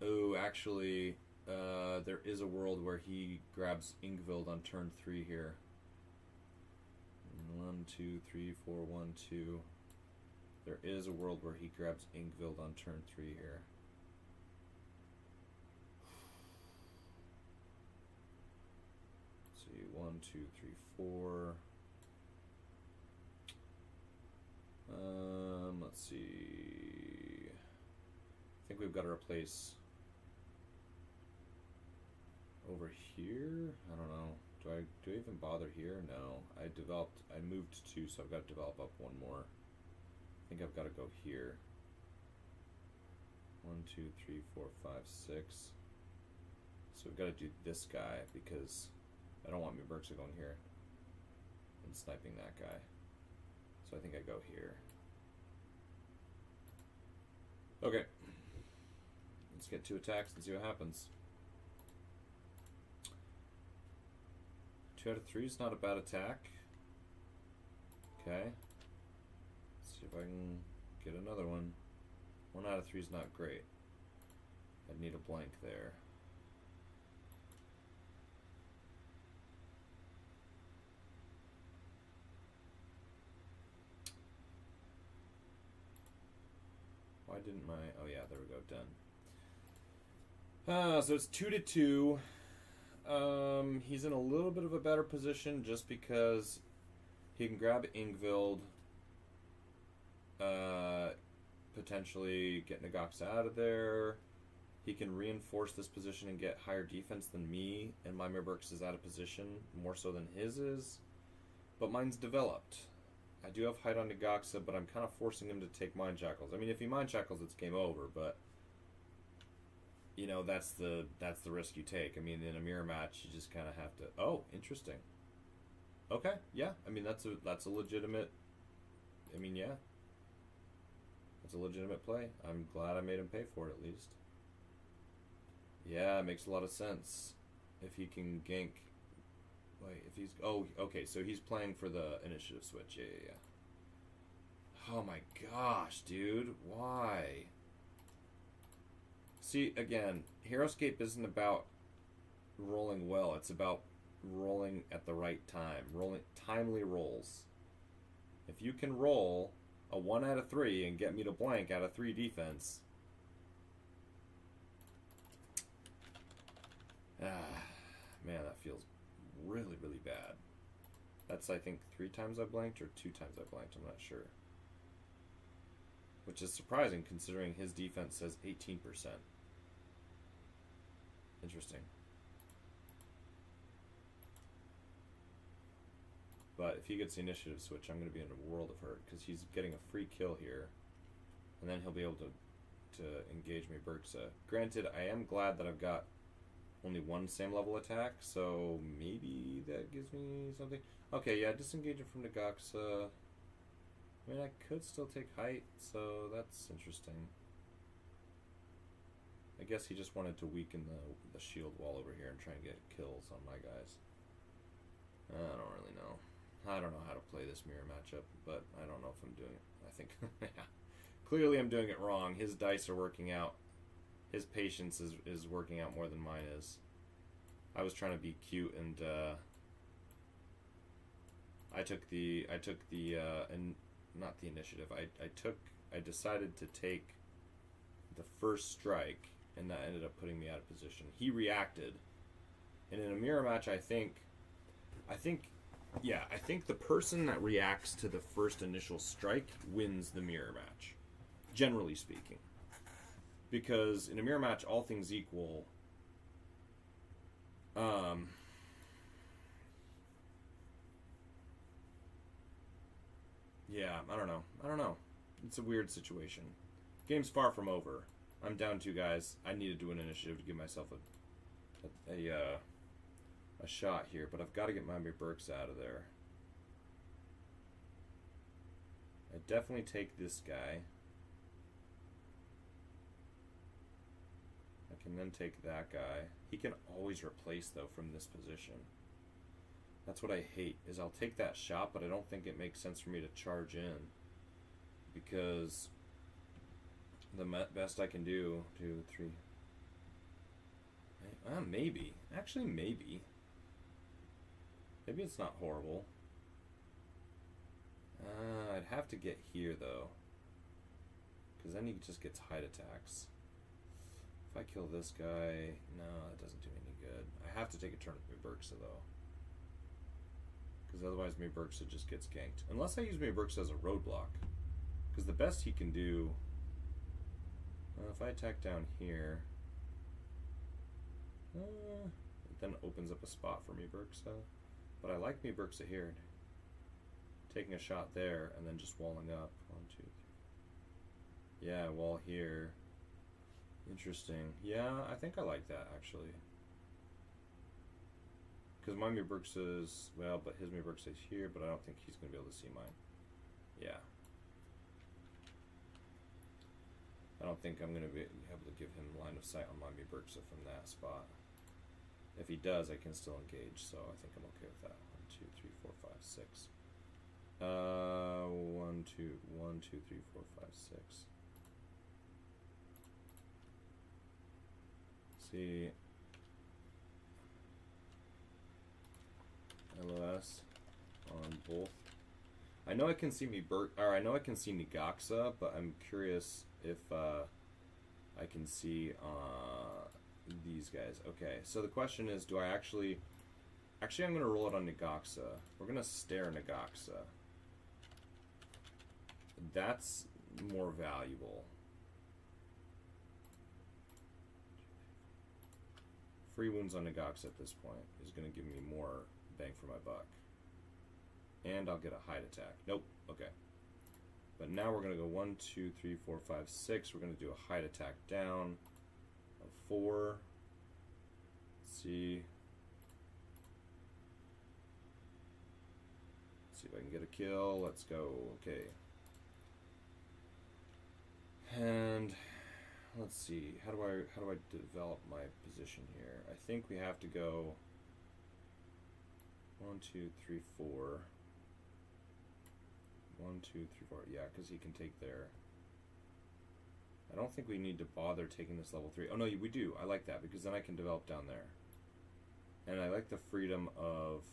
Oh, actually, there is a world where he grabs Ingvild on turn 3 here. 1, 2, 3, 4, 1, 2. There is a world where he grabs Ingvild on turn 3 here. Let's see, 1, 2, 3, 4. Let's see. I think we've got to replace over here. I don't know. Do I even bother here? No. I moved 2, so I've got to develop up 1 more. I think I've got to go here. 1, 2, 3, 4, 5, 6. So we've got to do this guy because I don't want my Berksa going here and sniping that guy. So I think I go here. Okay. Let's get 2 attacks and see what happens. 2 out of 3 is not a bad attack. Okay. Let's see if I can get another one. 1 out of 3 is not great. I'd need a blank there. Why didn't my... Oh yeah, there we go, done. So it's 2 to 2. He's in a little bit of a better position just because he can grab Ingvild, potentially get Nagaxa out of there. He can reinforce this position and get higher defense than me, and my Mirberks is out of position, more so than his is. But mine's developed. I do have height on Nagaxa, but I'm kind of forcing him to take Mind Shackles. I mean, if he Mind Shackles, it's game over, but... You know, that's the risk you take. I mean, in a mirror match, you just kind of have to... Oh, interesting. Okay, yeah. I mean, that's a legitimate... I mean, yeah. That's a legitimate play. I'm glad I made him pay for it, at least. Yeah, it makes a lot of sense. If he can gank... Wait, if he's... Oh, okay, so he's playing for the initiative switch. Yeah. Oh my gosh, dude. Why? See, again, Heroescape isn't about rolling well. It's about rolling at the right time. Rolling timely rolls. If you can roll a 1 out of 3 and get me to blank out of 3 defense... man, that feels really, really bad. That's, I think, 3 times I blanked or 2 times I blanked. I'm not sure. Which is surprising considering his defense says 18%. Interesting. But if he gets the initiative switch, I'm going to be in a world of hurt because he's getting a free kill here. And then he'll be able to engage me Berksa. Granted, I am glad that I've got only 1 same level attack, so maybe that gives me something. Okay, yeah, disengage him from Nagaxa. I mean, I could still take height, so that's interesting. I guess he just wanted to weaken the shield wall over here and try and get kills on my guys. I don't really know. I don't know how to play this mirror matchup, but I don't know if I'm doing it. I think, yeah. Clearly I'm doing it wrong. His dice are working out. His patience is working out more than mine is. I was trying to be cute and I took the and not the initiative. I decided to take the first strike, and that ended up putting me out of position. He reacted, and in a mirror match, I think the person that reacts to the first initial strike wins the mirror match, generally speaking. Because in a mirror match, all things equal, yeah, I don't know. It's a weird situation. Game's far from over. I'm down 2 guys. I need to do an initiative to give myself a shot here, but I've got to get my Berks out of there. I definitely take this guy. I can then take that guy. He can always replace, though, from this position. That's what I hate, is I'll take that shot, but I don't think it makes sense for me to charge in. Because the best I can do, 2, 3... maybe. Actually, maybe. Maybe it's not horrible. I'd have to get here, though. Because then he just gets height attacks. If I kill this guy... No, that doesn't do any good. I have to take a turn with Muburxa, though. Because otherwise Muburxa just gets ganked. Unless I use Muburxa as a roadblock. Because the best he can do... if I attack down here... it then opens up a spot for Muburxa. But I like Muburxa here. Taking a shot there and then just walling up. 1, 2, 3. Yeah, wall here. Interesting. Yeah, I think I like that, actually. Because my Muburxa is... Well, but his Muburxa is here, but I don't think he's going to be able to see mine. Yeah. I don't think I'm going to be able to give him line of sight on my Muburxa from that spot. If he does, I can still engage, so I think I'm okay with that. 1, 2, 3, 4, 5, 6. 1, 2, 3, 4, 5, 6. See, LOS on both. I know I can see I know I can see Negaxa, but I'm curious if I can see these guys. Okay, so the question is, do I actually I'm going to roll it on Negaxa. We're going to stare Negaxa. That's more valuable. Free wounds on Negaxa at this point is going to give me more bang for my buck. And I'll get a hide attack. Nope. Okay. But now we're going to go 1, 2, 3, 4, 5, 6. We're going to do a hide attack down of 4. Let's see. Let's see if I can get a kill. Let's go. Okay. And let's see. How do I develop my position here? I think we have to go 1, 2, 3, 4. 1, 2, 3, 4. Yeah, because he can take there. I don't think we need to bother taking this level 3. Oh no, we do. I like that because then I can develop down there. And I like the freedom of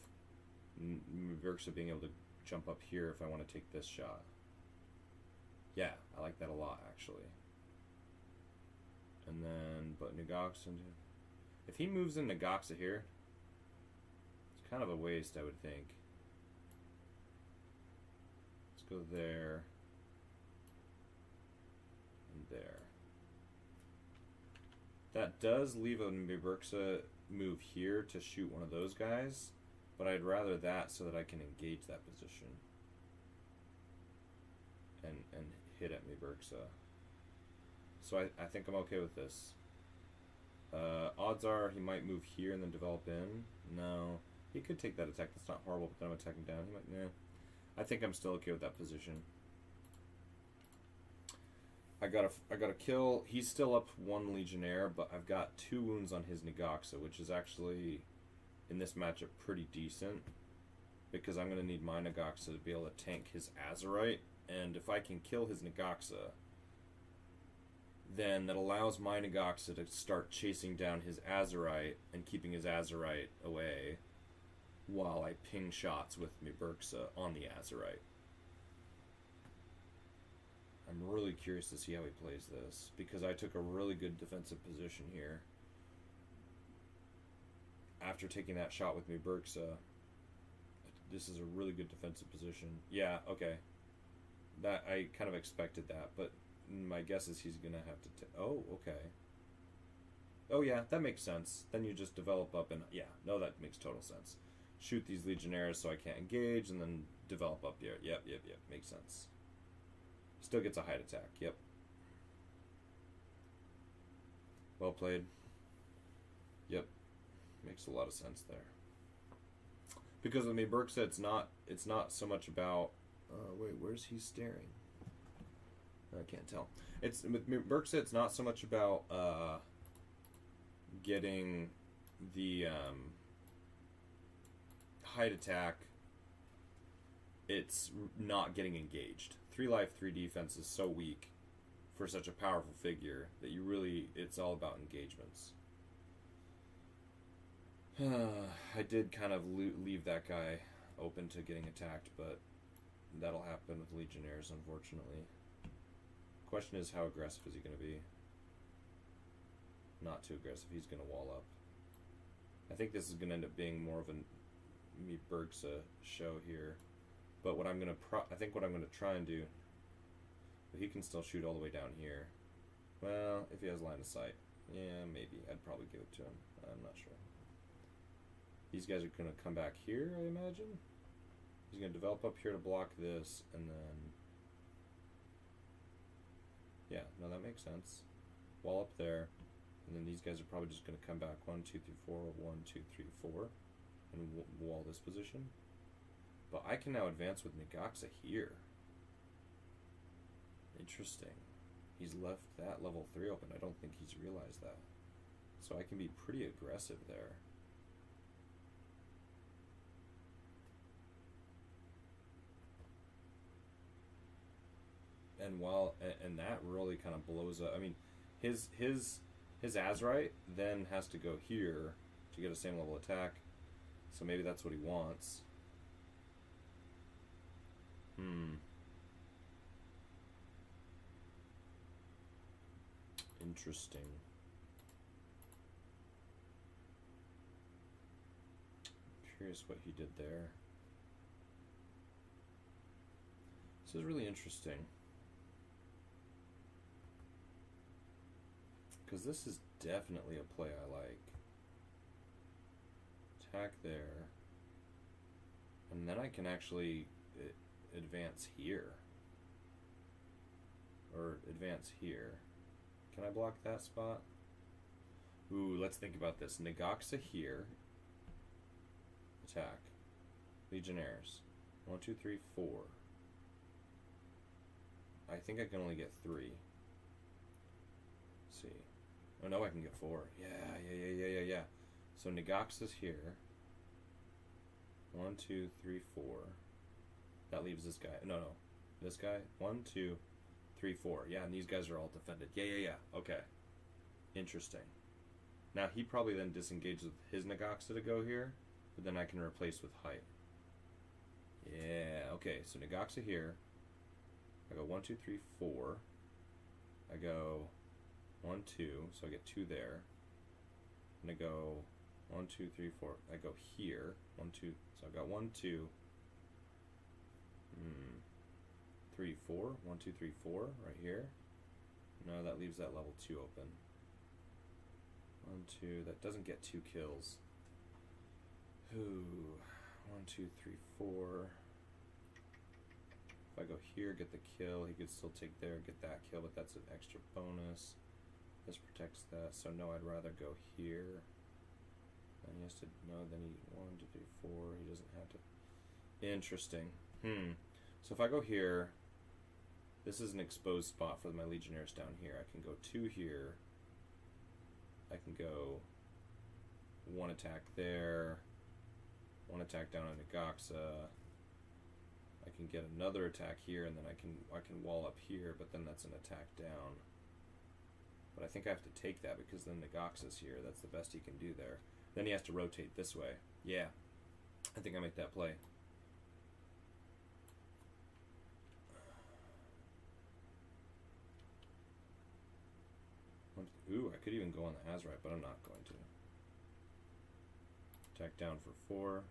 Muburxa being able to jump up here if I want to take this shot. Yeah, I like that a lot actually. And then, but Negaxa, if he moves in Negaxa here, it's kind of a waste, I would think. Let's go there and there. That does leave a Muburxa move here to shoot one of those guys, but I'd rather that so that I can engage that position and hit at Muburxa. So I think I'm okay with this. Odds are he might move here and then develop in. No, he could take that attack. That's not horrible, but then I'm attacking down. He might, nah. I think I'm still okay with that position. I got a kill. He's still up 1 Legionnaire, but I've got 2 wounds on his Negaxa, which is actually in this matchup pretty decent because I'm gonna need my Negaxa to be able to tank his Azerite, and if I can kill his Negaxa, then that allows my Negaxa to start chasing down his Azerite and keeping his Azerite away while I ping shots with Muburxa on the Azerite. I'm really curious to see how he plays this because I took a really good defensive position here. After taking that shot with Muburxa, this is a really good defensive position. Yeah, okay. That I kind of expected that, but my guess is he's gonna have to. Oh, okay. Oh yeah, that makes sense. Then you just develop up and yeah, no, that makes total sense. Shoot these Legionnaires so I can't engage, and then develop up here. Yep, makes sense. Still gets a hide attack. Yep. Well played. Yep, makes a lot of sense there. Because with Muburxa, it's not so much about. Wait, where's he staring? I can't tell. It's with Muburxa, it's not so much about getting the height attack, it's not getting engaged. 3 life, 3 defense is so weak for such a powerful figure that it's all about engagements. I did kind of leave that guy open to getting attacked, but that'll happen with Legionnaires, unfortunately. Question is, how aggressive is he going to be? Not too aggressive. He's going to wall up. I think this is going to end up being more of a me Bergsa show here. But what I'm going to I think what I'm going to try and do, but he can still shoot all the way down here. Well, if he has line of sight, yeah, maybe I'd probably give it to him. I'm not sure. These guys are going to come back here, I imagine. He's going to develop up here to block this, and then yeah, no, that makes sense. Wall up there, and then these guys are probably just going to come back 1, 2, 3, 4, 1, 2, 3, 4, and wall this position. But I can now advance with Negaxa here. Interesting. He's left that level 3 open. I don't think he's realized that. So I can be pretty aggressive there. And that really kind of blows up. I mean, his Azrite then has to go here to get a same level attack. So maybe that's what he wants. Interesting. Curious what he did there. This is really interesting. Because this is definitely a play I like. Attack there. And then I can actually advance here. Or advance here. Can I block that spot? Ooh, let's think about this. Negaxa here. Attack. Legionnaires. 1, 2, 3, 4. I think I can only get 3. Let's see. Oh no, I can get 4. Yeah. So Negaxa's here. 1, 2, 3, 4. That leaves this guy. No. This guy. 1, 2, 3, 4. Yeah, and these guys are all defended. Yeah. Okay. Interesting. Now he probably then disengages with his Negaxa to go here, but then I can replace with height. Yeah. Okay. So Negaxa here. I go 1, 2, 3, 4. I go 1, 2, so I get 2 there. And I go 1, 2, 3, 4. I go here. 1, 2. So I've got 1, 2, 3, 4. 1, 2, 3, 4 right here. No, that leaves that level 2 open. 1, 2. That doesn't get 2 kills. Ooh. 1, 2, 3, 4. If I go here, get the kill, he could still take there, get that kill, but that's an extra bonus. This protects that, so no, I'd rather go here. Then he has to, no, then he, 1, 2, 3, 4, he doesn't have to. Interesting. So if I go here, this is an exposed spot for my Legionnaires down here. I can go 2 here. I can go 1 attack there, 1 attack down on Negaxa. I can get another attack here, and then I can wall up here, but then that's an attack down. But I think I have to take that because then Negaxa's here. That's the best he can do there. Then he has to rotate this way. Yeah, I think I make that play. Ooh, I could even go on the Azrite, but I'm not going to. Attack down for 4.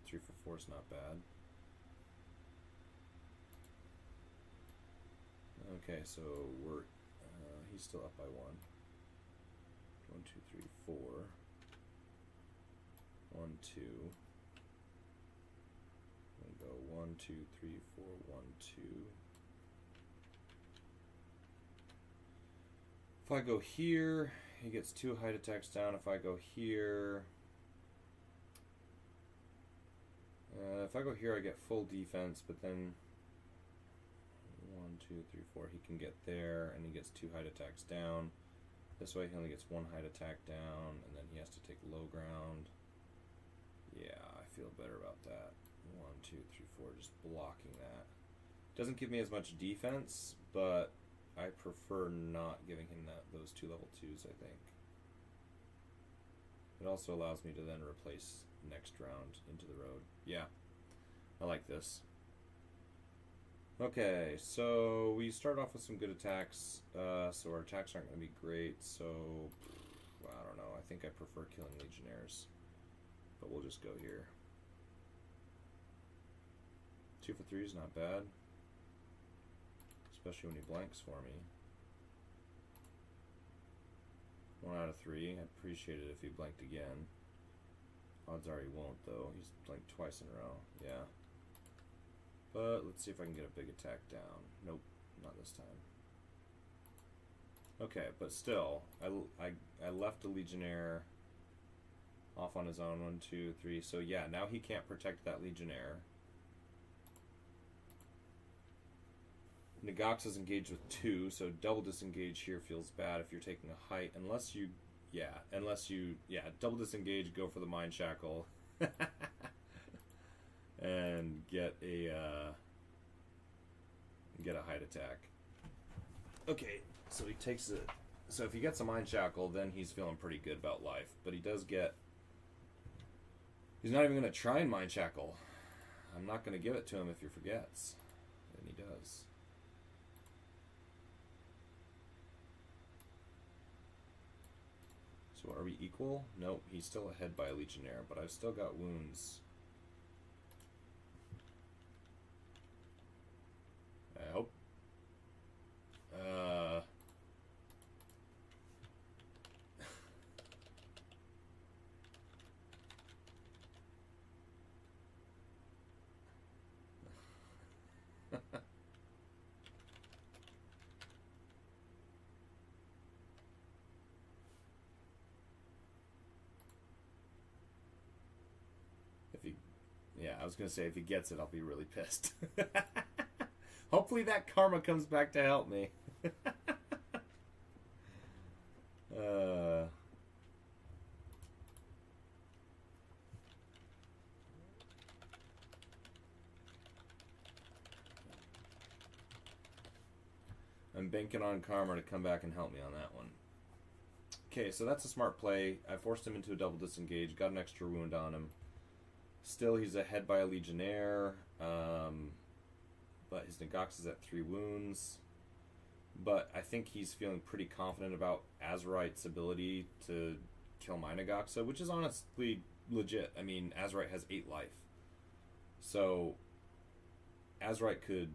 3 for 4 is not bad. Okay, so we're he's still up by 1. 1, 2, 3, 4. 1, 2. And go 1, 2, 3, 4, 1, 2. If I go here, he gets 2 height attacks down. If I go here, I get full defense, but then 1, 2, 3, 4, he can get there, and he gets 2 height attacks down. This way he only gets one height attack down, and then he has to take low ground. Yeah, I feel better about that. 1, 2, 3, 4, just blocking that. Doesn't give me as much defense, but I prefer not giving him those 2 level 2s, I think. It also allows me to then replace next round into the road. Yeah, I like this. Okay, so we start off with some good attacks. So our attacks aren't going to be great, so I don't know. I think I prefer killing Legionnaires, but we'll just go here. 2 for 3 is not bad, especially when he blanks for me. 1 out of 3. I appreciate it if he blanked again. Odds are he won't, though. He's blanked twice in a row. Yeah. But let's see if I can get a big attack down. Nope, not this time. Okay, but still, I left a Legionnaire off on his own. 1, 2, 3. So yeah, now he can't protect that Legionnaire. Negaxa's engaged with 2, so double disengage here feels bad if you're taking a height, unless you double disengage, go for the Mind Shackle, and get a height attack. Okay, so he takes it. So if he gets a Mind Shackle, then he's feeling pretty good about life. But he does get. He's not even going to try and Mind Shackle. I'm not going to give it to him if he forgets, and he does. So are we equal? Nope, he's still ahead by a Legionnaire, but I've still got wounds. I hope. Yeah, I was going to say, if he gets it, I'll be really pissed. Hopefully that karma comes back to help me. I'm banking on karma to come back and help me on that one. Okay, so that's a smart play. I forced him into a double disengage, got an extra wound on him. Still, he's ahead by a Legionnaire, but his Negax is at 3 wounds. But I think he's feeling pretty confident about Azerite's ability to kill my Negaxa, which is honestly legit. I mean, Azerite has 8 life. So, Azerite could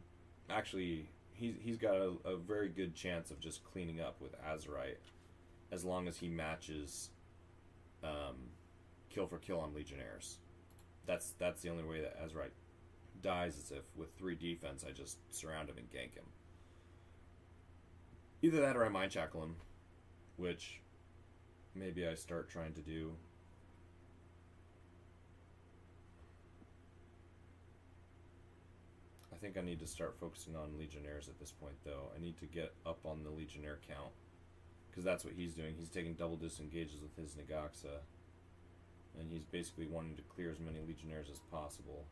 actually... He's got a very good chance of just cleaning up with Azerite, as long as he matches kill for kill on Legionnaires. That's the only way that Azerite dies, is if with 3 defense I just surround him and gank him. Either that or I Mind Shackle him, which maybe I start trying to do. I think I need to start focusing on Legionnaires at this point, though. I need to get up on the Legionnaire count, because that's what he's doing. He's taking double disengages with his Negaxa, and he's basically wanting to clear as many Legionnaires as possible.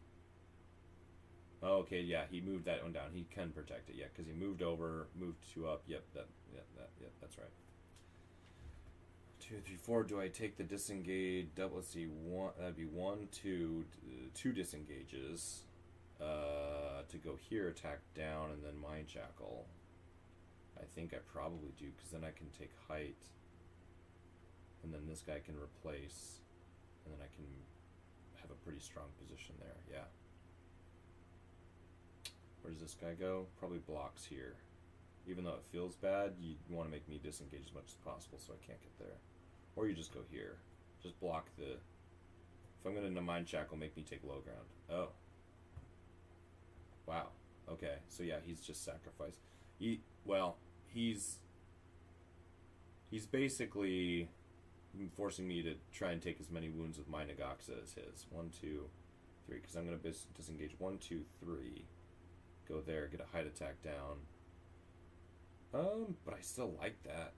Oh, okay, yeah, he moved that one down. He can protect it, yeah, because he moved over, moved 2 up. Yep, that's right. 2, 3, 4. Do I take the disengage? Double. Let's see. That'd be 1, 2, 2 disengages. To go here, attack down, and then Mind Shackle. I think I probably do, because then I can take height, and then this guy can replace, and then I can have a pretty strong position there. Yeah. Where does this guy go? Probably blocks here. Even though it feels bad, you want to make me disengage as much as possible so I can't get there. Or you just go here. Just block the... If I'm going to Mind Shackle, make me take low ground. Oh. Wow. Okay. So yeah, he's just sacrificed. He's basically forcing me to try and take as many wounds with my Negaxa as his. 1, 2, 3. Because I'm going to disengage 1, 2, 3. Go there, get a height attack down. But I still like that.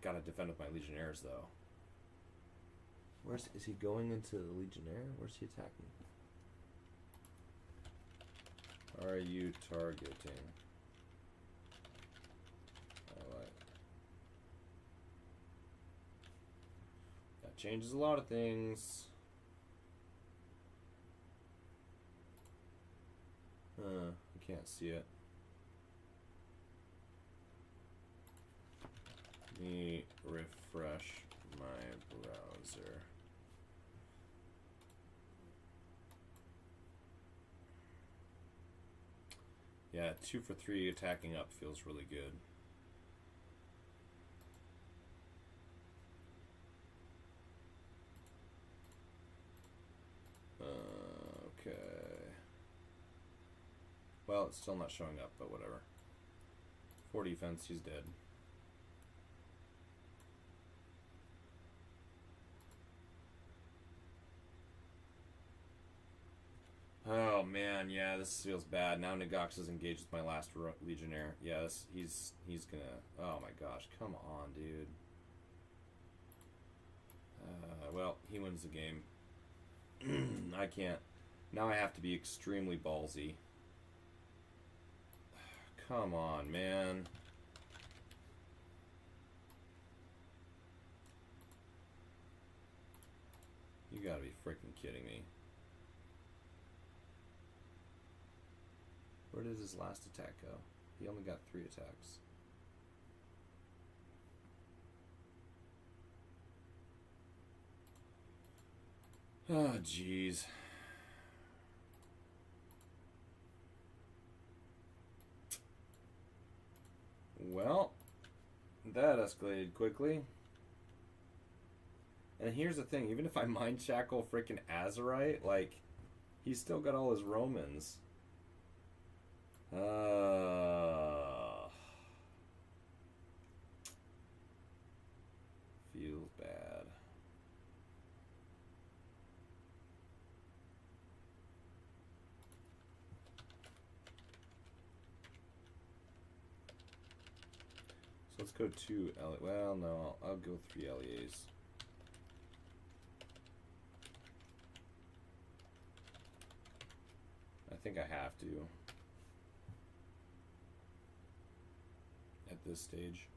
Gotta defend with my Legionnaires though. Is he going into the Legionnaire? Where's he attacking? Are you targeting? Alright. That changes a lot of things. I can't see it. Let me refresh my browser. Yeah, 2 for 3 attacking up feels really good. Okay. Well, it's still not showing up, but whatever. 4 defense, he's dead. Oh man, yeah, this feels bad. Now Nagax is engaged with my last Legionnaire. Yeah, he's gonna. Oh my gosh, come on, dude. Well, he wins the game. I can't. Now I have to be extremely ballsy. Come on, man. You gotta be freaking kidding me. Where did his last attack go? He only got 3 attacks. Oh, jeez. Well, that escalated quickly. And here's the thing, even if I mind shackle freaking Azerite, like, he's still got all his Romans. Feels bad. So let's go 2 LA. Well, no, I'll go 3 LEAs. I think I have to. At this stage.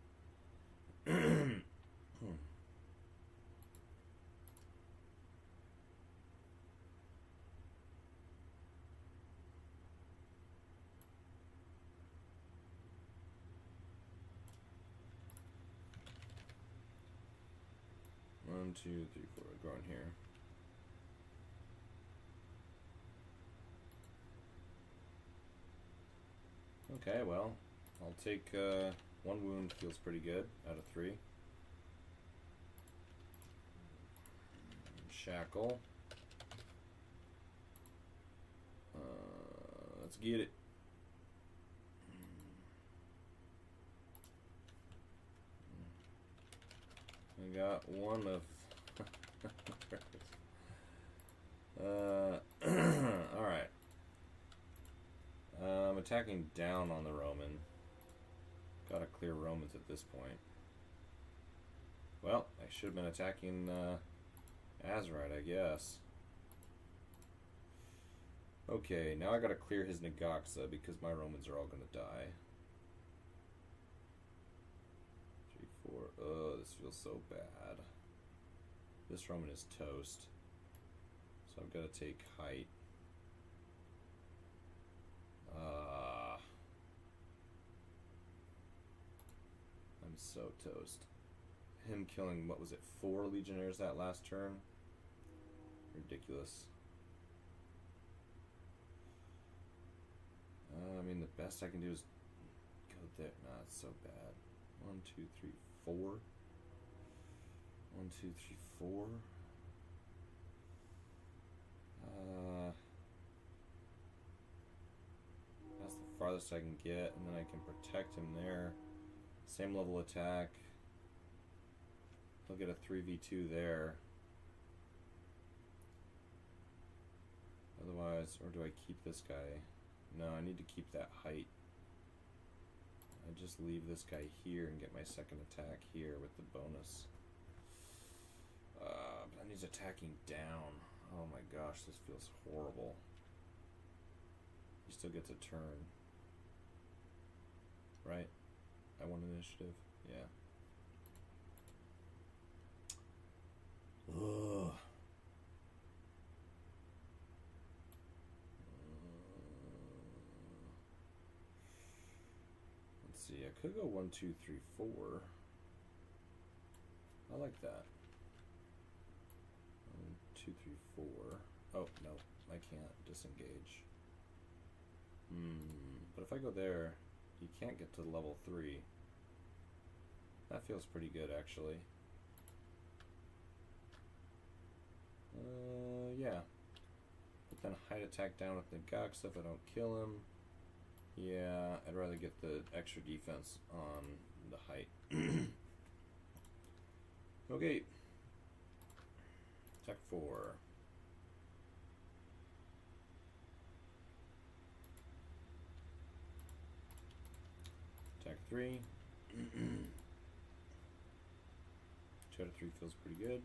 One, 2, 3, 4. Going here. Okay, well, I'll take 1 wound. Feels pretty good out of 3. Shackle. Let's get it. I got 1 of. All right. I'm attacking down on the Roman. Gotta clear Romans at this point. Well, I should have been attacking Azerite, I guess. Okay, now I gotta clear his Nagaxa because my Romans are all gonna die. 3, 4. Oh, this feels so bad. This Roman is toast. So I've got to take height. I'm so toast. Him killing, what was it, 4 Legionnaires that last turn? Ridiculous. I mean, the best I can do is go there. Nah, it's so bad. 1, 2, 3, 4. 1, 2, 3, 4. That's the farthest I can get, and then I can protect him there. Same level attack. He'll get a 3v2 there. Otherwise, or do I keep this guy? No, I need to keep that height. I just leave this guy here and get my second attack here with the bonus. But then he's attacking down. Oh my gosh, this feels horrible. He still gets a turn. Right? I won initiative? Yeah. Ugh. Let's see, I could go 1, 2, 3, 4. I like that. 1, 2, 3, 4. Oh, no, I can't disengage. But if I go there, you can't get to level 3. That feels pretty good, actually. Yeah. But then height attack down with Nagaxa if I don't kill him. Yeah, I'd rather get the extra defense on the height. Okay. Attack 4. Attack 3. 2 out of 3 feels pretty good.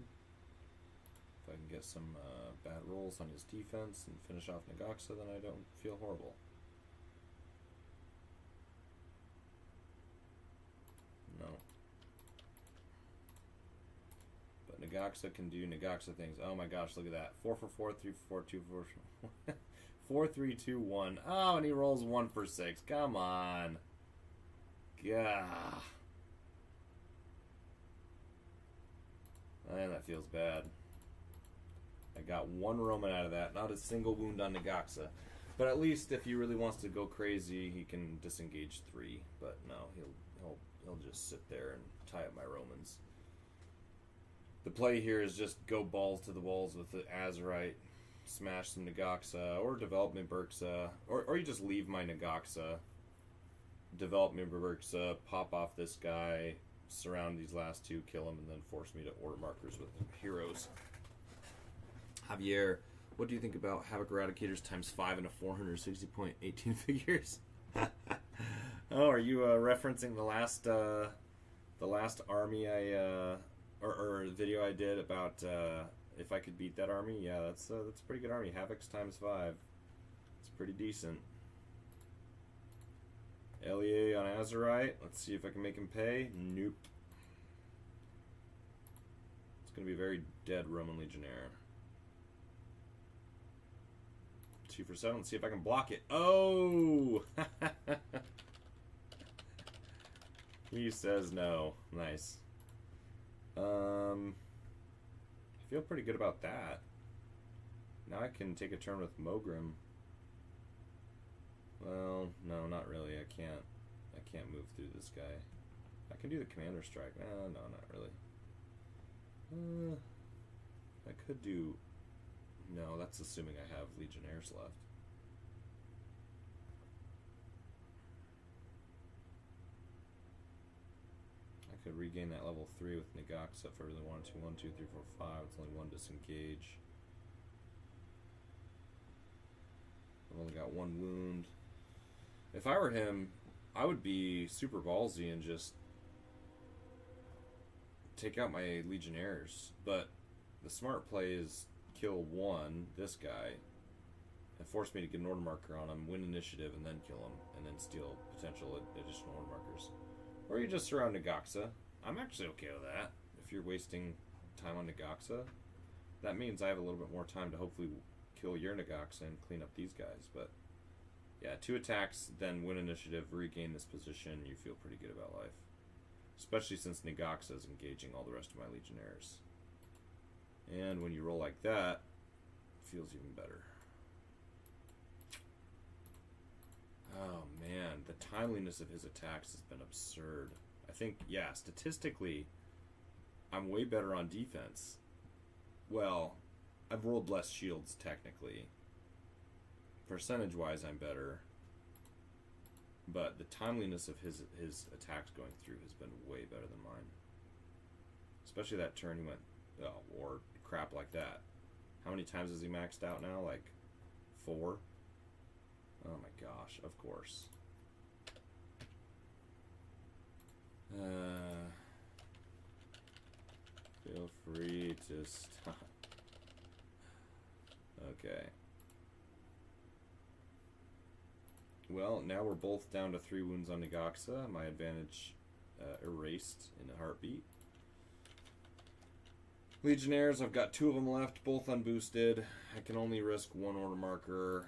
If I can get some bad rolls on his defense and finish off Nagaxa, then I don't feel horrible. No. But Nagaxa can do Nagaxa things. Oh my gosh, look at that. 4 for 4, 3 for 4, 2 for 4. 4, 3, 2, 1. Oh, and he rolls 1 for 6. Come on. Gah. Man, that feels bad. I got 1 Roman out of that. Not a single wound on Nagaxa. But at least if he really wants to go crazy, he can disengage 3. But no, he'll just sit there and tie up my Romans. The play here is just go balls to the walls with the Azerite, smash some Nagaxa, or development Berxa, or you just leave my Nagaxa, development Berxa, pop off this guy, surround these last 2, kill him, and then force me to order markers with heroes. Javier, what do you think about Havoc Eradicators times 5 into 460.18 figures? Oh, are you referencing the last army or video I did about if I could beat that army? Yeah, that's a pretty good army. Havoc's times 5. It's pretty decent. LEA on Azerite. Let's see if I can make him pay. Nope. It's going to be a very dead Roman Legionnaire. 2 for 7. Let's see if I can block it. Oh! He says no. Nice. I feel pretty good about that. Now I can take a turn with Mogrim. Well, no, not really. I can't move through this guy. I can do the commander strike. No, not really. I could do... No, that's assuming I have Legionnaires left. I could regain that level 3 with Nagaxa if I really wanted to. 1, 2, 3, 4, 5. It's only 1 disengage. I've only got 1 wound. If I were him, I would be super ballsy and just take out my Legionnaires. But the smart play is kill 1, this guy, and force me to get an order marker on him, win initiative, and then kill him, and then steal potential additional order markers. Or you just surround Nagaxa. I'm actually okay with that. If you're wasting time on Nagaxa, that means I have a little bit more time to hopefully kill your Nagaxa and clean up these guys. But yeah, 2 attacks, then win initiative, regain this position, you feel pretty good about life. Especially since Nagaxa is engaging all the rest of my Legionnaires. And when you roll like that, it feels even better. Oh man, the timeliness of his attacks has been absurd. I think, yeah, statistically, I'm way better on defense. Well, I've rolled less shields technically. Percentage-wise, I'm better. But the timeliness of his attacks going through has been way better than mine. Especially that turn he went, or crap like that. How many times has he maxed out now? Like 4? Oh my gosh, of course. Feel free to stop. Okay. Well, now we're both down to 3 wounds on Negaxa. My advantage erased in a heartbeat. Legionnaires, I've got 2 of them left, both unboosted. I can only risk 1 order marker.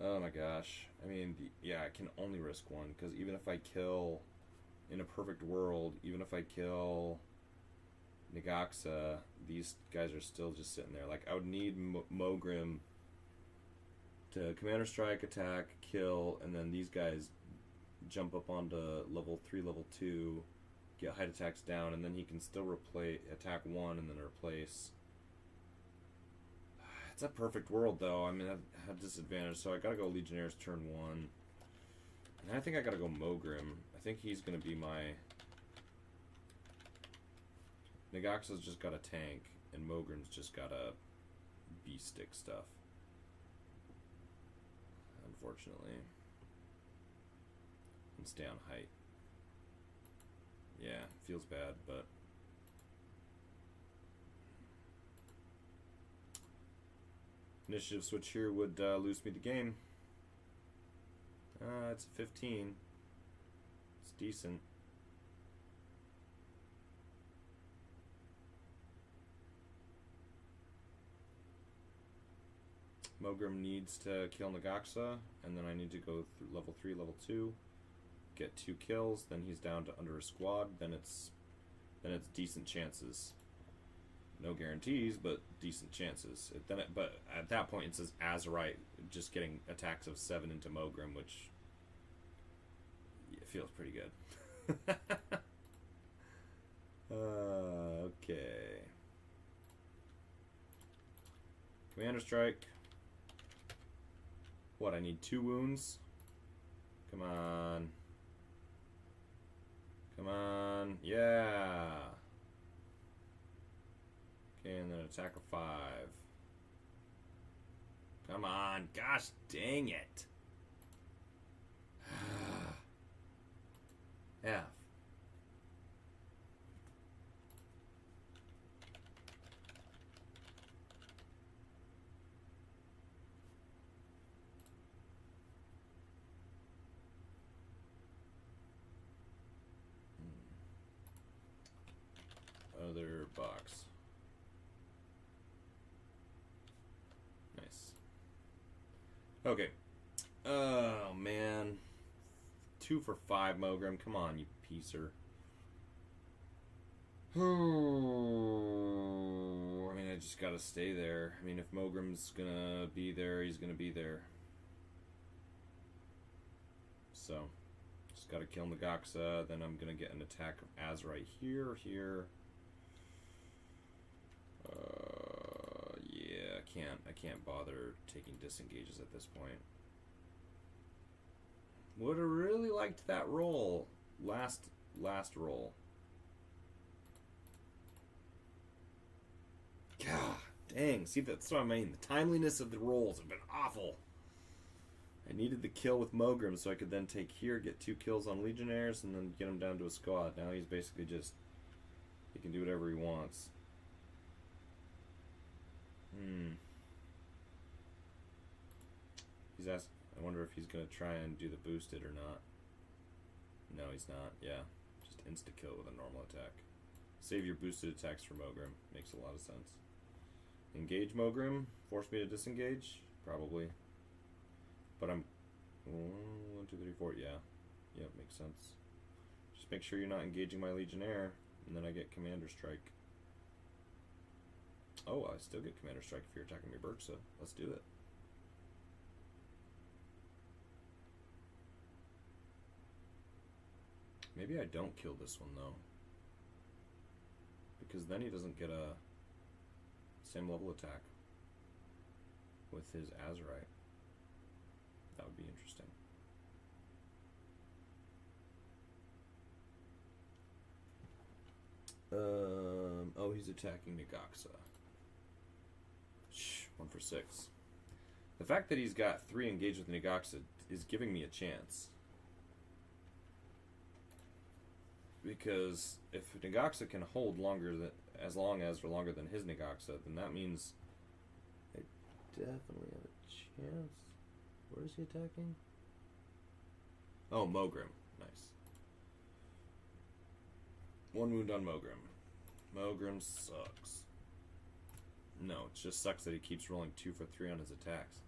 Oh my gosh. I mean, yeah, I can only risk 1, because even if I kill, in a perfect world, even if I kill Negaxa, these guys are still just sitting there. Like, I would need Mogrim to Commander Strike, attack, kill, and then these guys jump up onto level 3, level 2, get height attacks down, and then he can still attack 1 and then replace. It's a perfect world, though. I mean, I have disadvantage, so I gotta go Legionnaires turn 1. And I think I gotta go Mogrim. I think he's gonna be my... Negaxa's just got a tank, and Mogrim's just got a B-stick stuff. Unfortunately. And stay on height. Yeah, feels bad, but... Initiative switch here would lose me the game. It's a 15. It's decent. Mogrim needs to kill Negaxa, and then I need to go through level 3, level 2, get 2 kills, then he's down to under a squad, then it's decent chances. No guarantees, but decent chances. But at that point, it says Azerite just getting attacks of 7 into Mogrim, which feels pretty good. Okay. Commander Strike. What, I need 2 wounds? Come on. Come on. Yeah. Okay, and then attack of 5. Come on. Gosh dang it. F. Other box. Nice. Okay. Oh, man. 2 for 5, Mogrim. Come on, you piecer. I mean, I just gotta stay there. I mean, if Mogrim's gonna be there, he's gonna be there. So, just gotta kill Negaxa, then I'm gonna get an attack of Azerite here. Yeah, I can't bother taking disengages at this point. Would have really liked that roll. Last roll. God dang. See, that's what I mean. The timeliness of the rolls have been awful. I needed the kill with Mogrim so I could then take here, get 2 kills on Legionnaires, and then get him down to a squad. Now he's basically just... he can do whatever he wants. He's asked... I wonder if he's going to try and do the boosted or not. No, he's not. Yeah. Just insta-kill with a normal attack. Save your boosted attacks for Mogrim. Makes a lot of sense. Engage Mogrim? Force me to disengage? Probably. But I'm... 1, 2, 3, 4. Yeah. Yep, makes sense. Just make sure you're not engaging my Legionnaire, and then I get Commander Strike. Oh, I still get Commander Strike if you're attacking me, Berksa. Let's do it. Maybe I don't kill this one, though. Because then he doesn't get a same level attack with his Azerite. That would be interesting. Oh, he's attacking Negaxa. 1 for 6. The fact that he's got 3 engaged with Negaxa is giving me a chance. Because if Nagaxa can hold longer than as long as or longer than his Nagaxa, then that means I definitely have a chance. Where is he attacking? Oh, Mogrim. Nice. 1 wound on Mogrim. Mogrim sucks. No, it just sucks that he keeps rolling 2 for 3 on his attacks.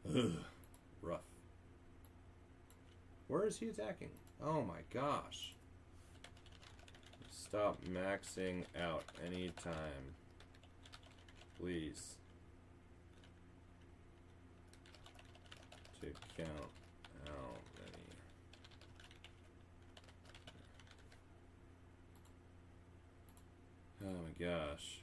Ugh. Rough. Where is he attacking? Oh my gosh. Stop maxing out anytime. Please. To count how many. Oh my gosh.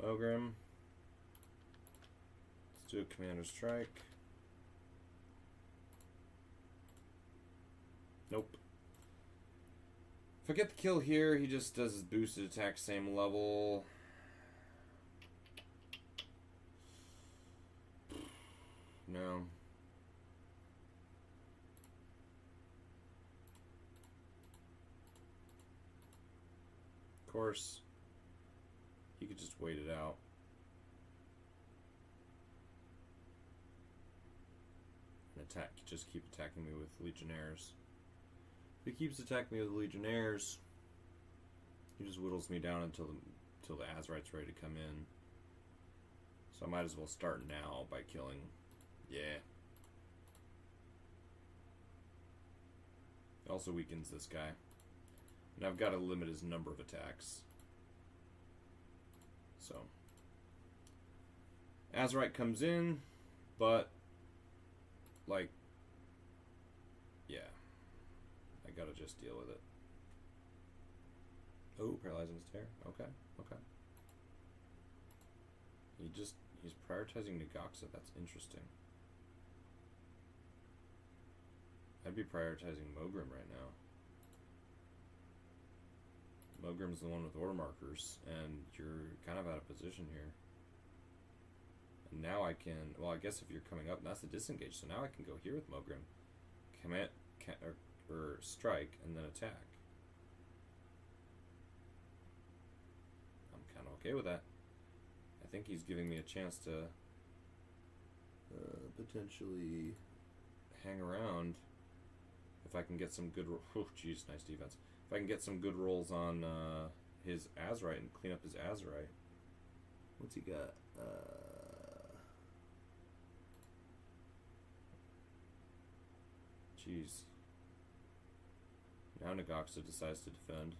Mogrim. Let's do a commander strike. Nope. If I get the kill here, he just does his boosted attack same level. No. Of course. He could just wait it out. And attack. Just keep attacking me with Legionnaires. If he keeps attacking me with Legionnaires, he just whittles me down until the Azerite's ready to come in. So I might as well start now by killing. Yeah. It also weakens this guy. And I've got to limit his number of attacks. So, Azerite comes in, but, like, yeah, I gotta just deal with it. Oh, paralyzing stare. Okay, okay. He's prioritizing Nagaxa. That's interesting. I'd be prioritizing Mogrim right now. Mogrim's the one with order markers, and you're kind of out of position here. And now I can, well, I guess if you're coming up, that's the disengage, so now I can go here with Mogrim. Command, or strike, and then attack. I'm kind of okay with that. I think he's giving me a chance to potentially hang around if I can get some good, oh jeez, nice defense. If I can get some good rolls on his Azerite and clean up his Azerite. What's he got? Jeez. Now Nagaxa decides to defend.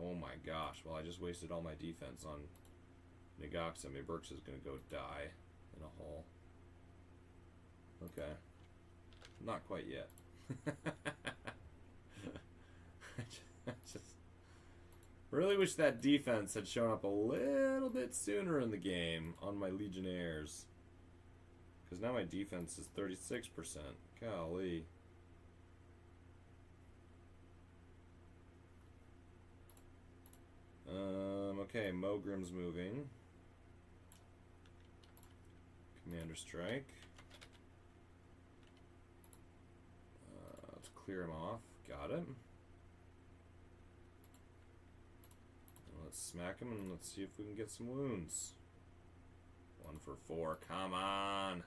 Oh my gosh. Well, I just wasted all my defense on Nagaxa. My Burks is going to go die in a hole. Okay. Not quite yet. I just really wish that defense had shown up a little bit sooner in the game on my Legionnaires. Because now my defense is 36%. Golly. Okay, Mogrim's moving. Commander strike. Let's clear him off. Got it. Let's smack him and let's see if we can get some wounds. 1 for 4. Come on.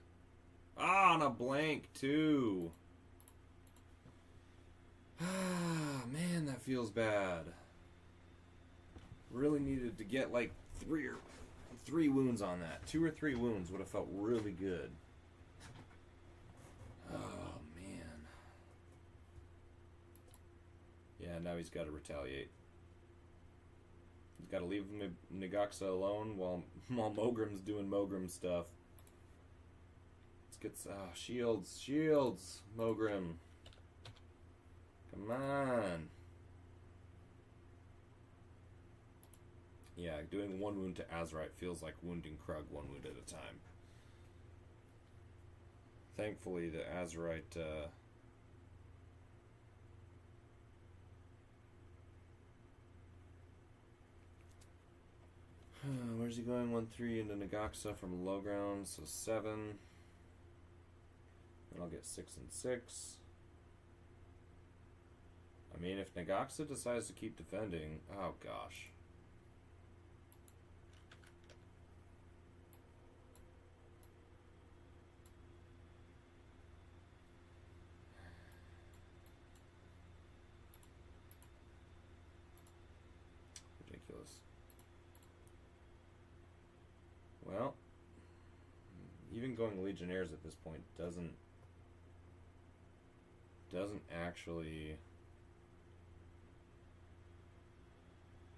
Ah, on a blank too. Ah, man, that feels bad. Really needed to get like 3 wounds on that. 2 or 3 wounds would have felt really good. Oh, man. Yeah, now he's got to retaliate. He's got to leave Nagaxa alone while Mogrim's doing Mogrim stuff. Let's get shields, Mogrim. Come on. Yeah, doing 1 wound to Azerite feels like wounding Krug 1 wound at a time. Thankfully, the Azerite Where's he going? 1-3 into Nagaxa from low ground, so 7. And I'll get 6 and 6. I mean, if Nagaxa decides to keep defending, oh gosh. Ridiculous. Well, even going Legionnaires at this point doesn't actually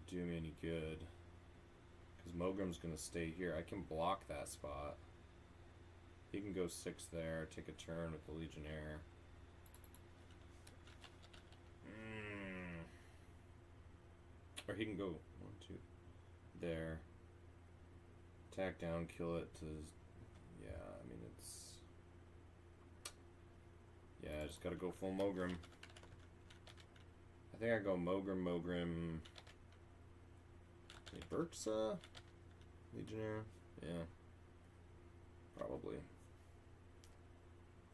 do me any good, because Mogram's gonna stay here. I can block that spot. He can go 6 there, take a turn with the Legionnaire. Or he can go 1, 2 there, attack down, kill it to. Yeah, I mean it's. Yeah, I just gotta go full Mogram. I think I go Mogram. Berksa? Legionnaire? Yeah. Probably.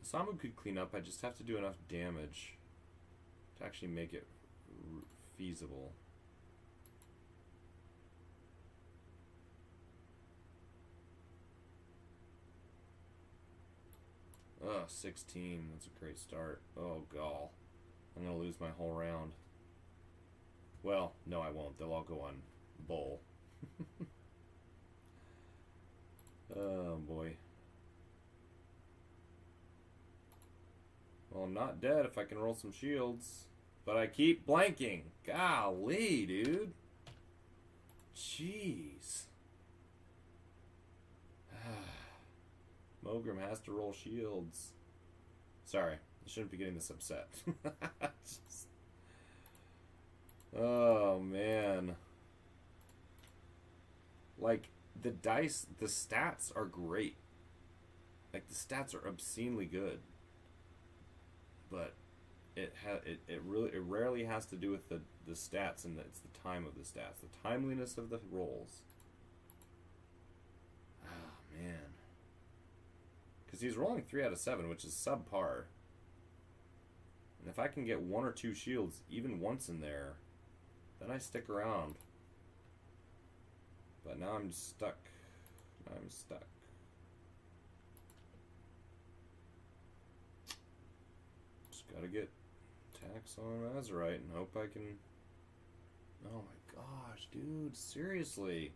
Samu could clean up, I just have to do enough damage to actually make it feasible. Ugh, 16. That's a great start. Oh, gall. I'm gonna lose my whole round. Well, no, I won't. They'll all go on Bull. Oh, boy. Well, I'm not dead if I can roll some shields. But I keep blanking. Golly, dude. Jeez. Mogram has to roll shields. Sorry, I shouldn't be getting this upset. Just... Oh, man. Like, the dice, the stats are great. Like, the stats are obscenely good. But it rarely has to do with the stats, and it's the time of the stats. The timeliness of the rolls. Oh, man. Because he's rolling 3 out of 7, which is subpar. And if I can get 1 or 2 shields, even once in there, then I stick around. But now I'm stuck. I'm stuck. Just gotta get tax on Azerite and hope I can... Oh my gosh, dude, seriously.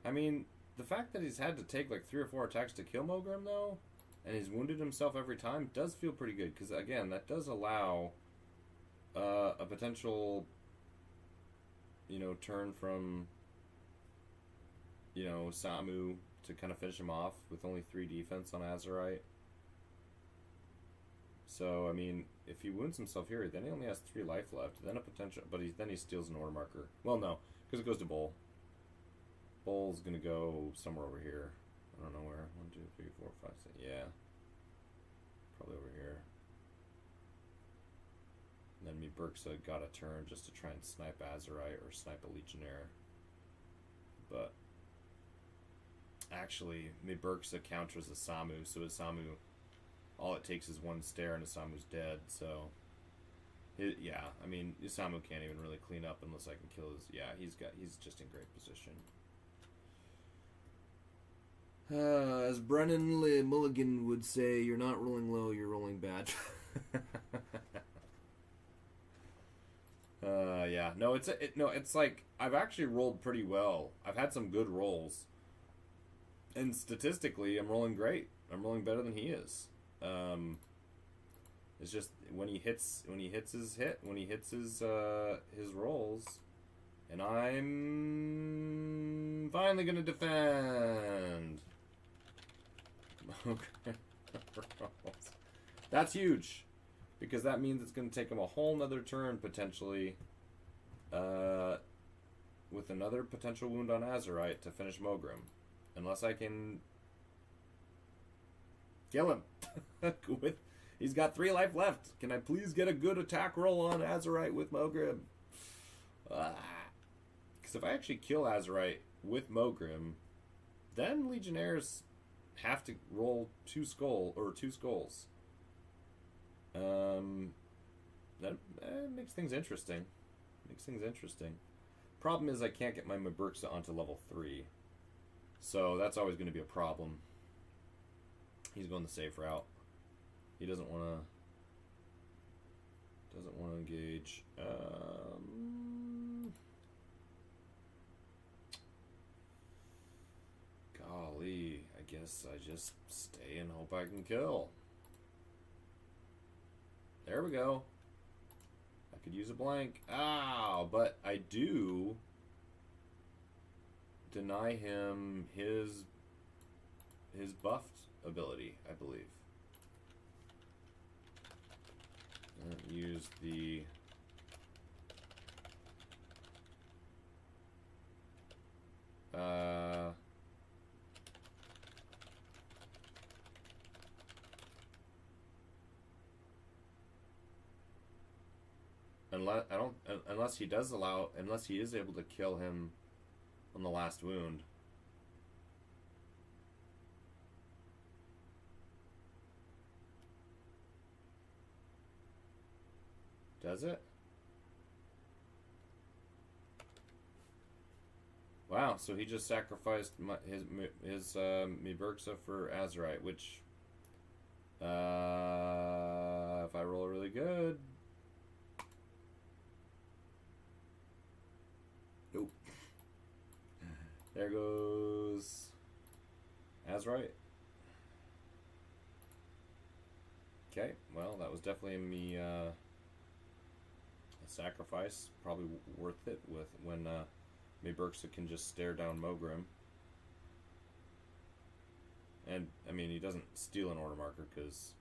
I mean, the fact that he's had to take like 3 or 4 attacks to kill Mogram, though, and he's wounded himself every time, does feel pretty good. Because, again, that does allow a potential, you know, turn from, you know, Samu to kind of finish him off with only 3 defense on Azerite. So, I mean, if he wounds himself here, then he only has 3 life left. Then a potential, but then he steals an order marker. Well, no, because it goes to Bull. Bull's gonna go somewhere over here. I don't know where. 1, 2, 3, 4, 5, 6. Yeah. Probably over here. And then me Berksa got a turn just to try and snipe Azerite or snipe a Legionnaire. But actually, me Berksa counters a Samu, so Samu, all it takes is 1 stare and Isamu's dead, so yeah, I mean, Isamu can't even really clean up unless I can kill his... Yeah, he's just in great position. As Brennan Mulligan would say, you're not rolling low, you're rolling bad. Yeah. No, it's like, I've actually rolled pretty well. I've had some good rolls. And statistically, I'm rolling great. I'm rolling better than he is. It's just when he hits his rolls, and I'm finally gonna defend. Okay. That's huge, because that means it's gonna take him a whole nother turn potentially, with another potential wound on Azerite to finish Mogram, unless I can. Kill him. He's got 3 life left. Can I please get a good attack roll on Azerite with Mogrim? Because if I actually kill Azerite with Mogrim, then Legionnaires have to roll 2 skulls. That makes things interesting. Problem is I can't get my Maburxa onto level 3. So that's always going to be a problem. He's going the safe route. He doesn't want to engage. Golly, I guess I just stay and hope I can kill. There we go. I could use a blank. Ow, but I do deny him his buffed ability, I believe. Use the unless he is able to kill him on the last wound. Does it? Wow, so he just sacrificed his Maburxa for Azerite, which if I roll really good. Nope. There goes Azerite. Okay, well, that was definitely me a sacrifice. Probably worth it with when Maburxa can just stare down Mogrim. And, I mean, he doesn't steal an order marker because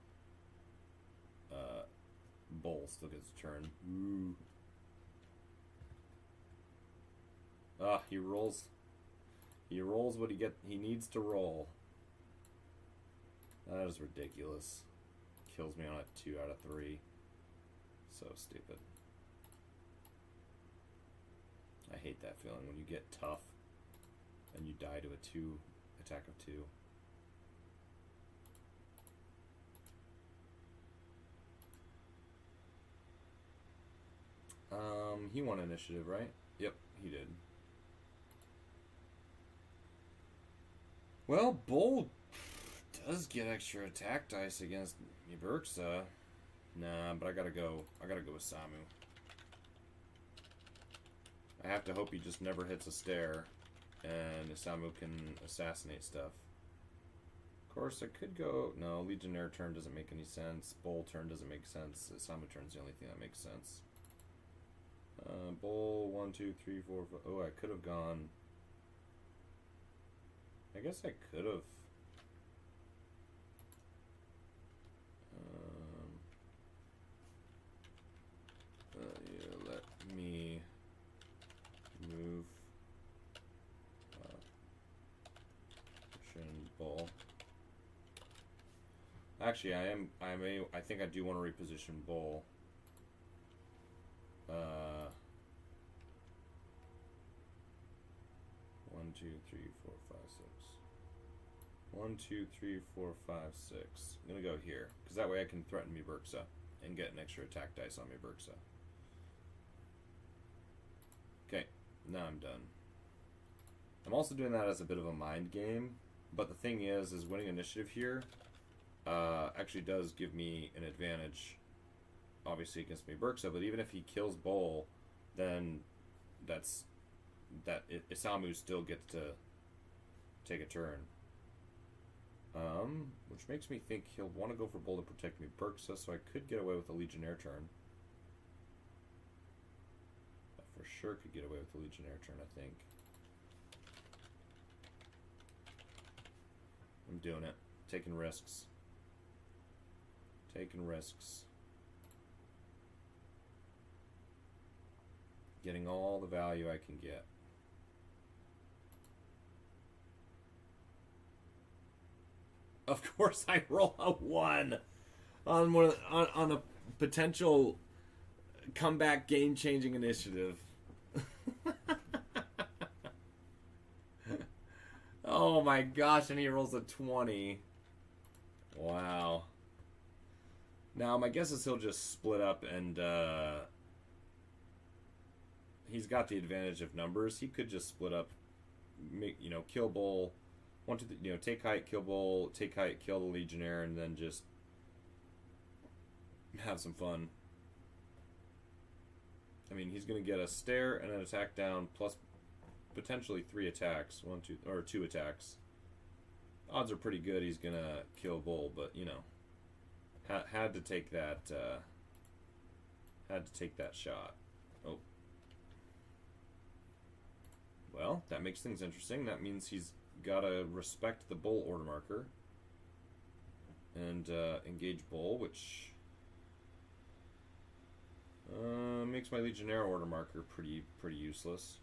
Bull still gets a turn. Ooh. He rolls. He rolls what he needs to roll. That is ridiculous. Kills me on a 2 out of 3. So stupid. I hate that feeling when you get tough and you die to a 2 attack of 2. He won initiative, right? Yep, he did. Well, Bull does get extra attack dice against Maburxa. Nah, but I gotta go with Samu. I have to hope he just never hits a stair, and Samu can assassinate stuff. Of course, I could go... No, Legionnaire turn doesn't make any sense. Bull turn doesn't make sense. Samu turn's the only thing that makes sense. Bull, 1, 2, 3, 4, 5... Oh, I could have gone... I guess I could have... let me move Bull. Actually, I think I do want to reposition Bull. 1, 2, 3, 4, 5, 6. 1, 2, 3, 4, 5, 6. I'm gonna go here because that way I can threaten Maburxa and get an extra attack dice on Maburxa. Okay, now I'm done. I'm also doing that as a bit of a mind game, but the thing is winning initiative here actually does give me an advantage, obviously against Maburxa. But even if he kills Bull, then Isamu still gets to take a turn. Which makes me think he'll want to go for Bull to protect Maburxa, so I could get away with a Legionnaire turn. I for sure could get away with a Legionnaire turn, I think. I'm doing it. Taking risks. Taking risks. Getting all the value I can get. Of course, I roll a 1 on on a potential comeback game-changing initiative. Oh my gosh, and he rolls a 20. Wow. Now, my guess is he'll just split up and, he's got the advantage of numbers. He could just split up, make, kill Bull, take height, kill Bull, take height, kill the Legionnaire, and then just have some fun. I mean, he's going to get a stare and an attack down, plus potentially 3 attacks, 2 attacks. Odds are pretty good he's going to kill Bull, but, had to take that, shot. Oh. Well, that makes things interesting. That means he's got to respect the Bull order marker and engage Bull, which makes my Legionnaire order marker pretty useless.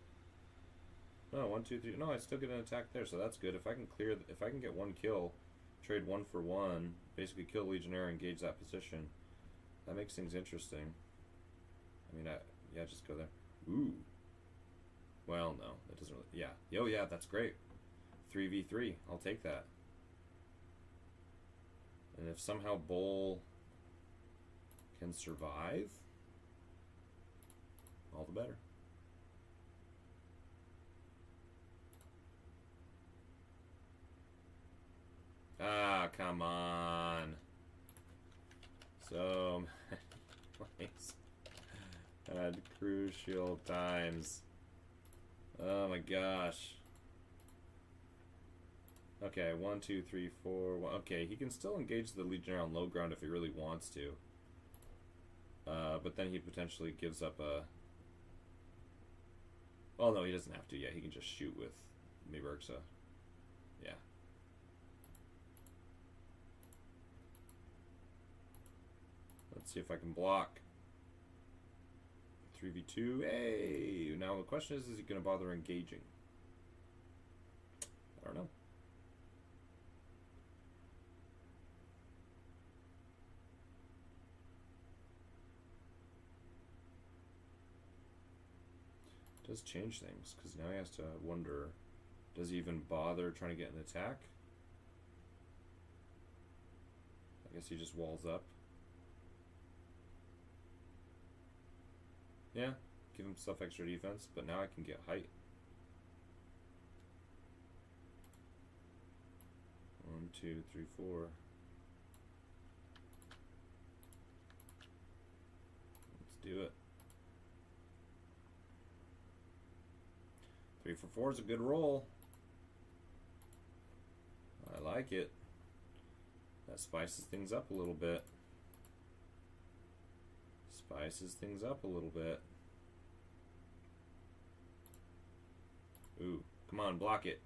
No, 1, 2, 3. No, I still get an attack there, so that's good. If I can get 1 kill, trade 1 for 1, basically kill Legionnaire, engage that position. That makes things interesting. I mean, yeah, just go there. Ooh. Well, no, that doesn't really. Yeah. Oh, yeah, that's great. 3v3. I'll take that. And if somehow Bull can survive, all the better. Ah, come on. So nice. At crucial times. Oh my gosh. Okay, 1, 2, 3, 4. Okay, he can still engage the Legionnaire on low ground if he really wants to. But then he potentially gives up a... Well, no, he doesn't have to. Yeah, he can just shoot with Miberxa. Yeah. Let's see if I can block. 3v2. Hey! Now the question is he going to bother engaging? I don't know. It does change things, because now he has to wonder, does he even bother trying to get an attack? I guess he just walls up. Yeah, give himself extra defense, but now I can get height. 1, 2, 3, 4. Let's do it. 3 for 4 is a good roll. I like it. That spices things up a little bit. Spices things up a little bit. Ooh, come on, block it.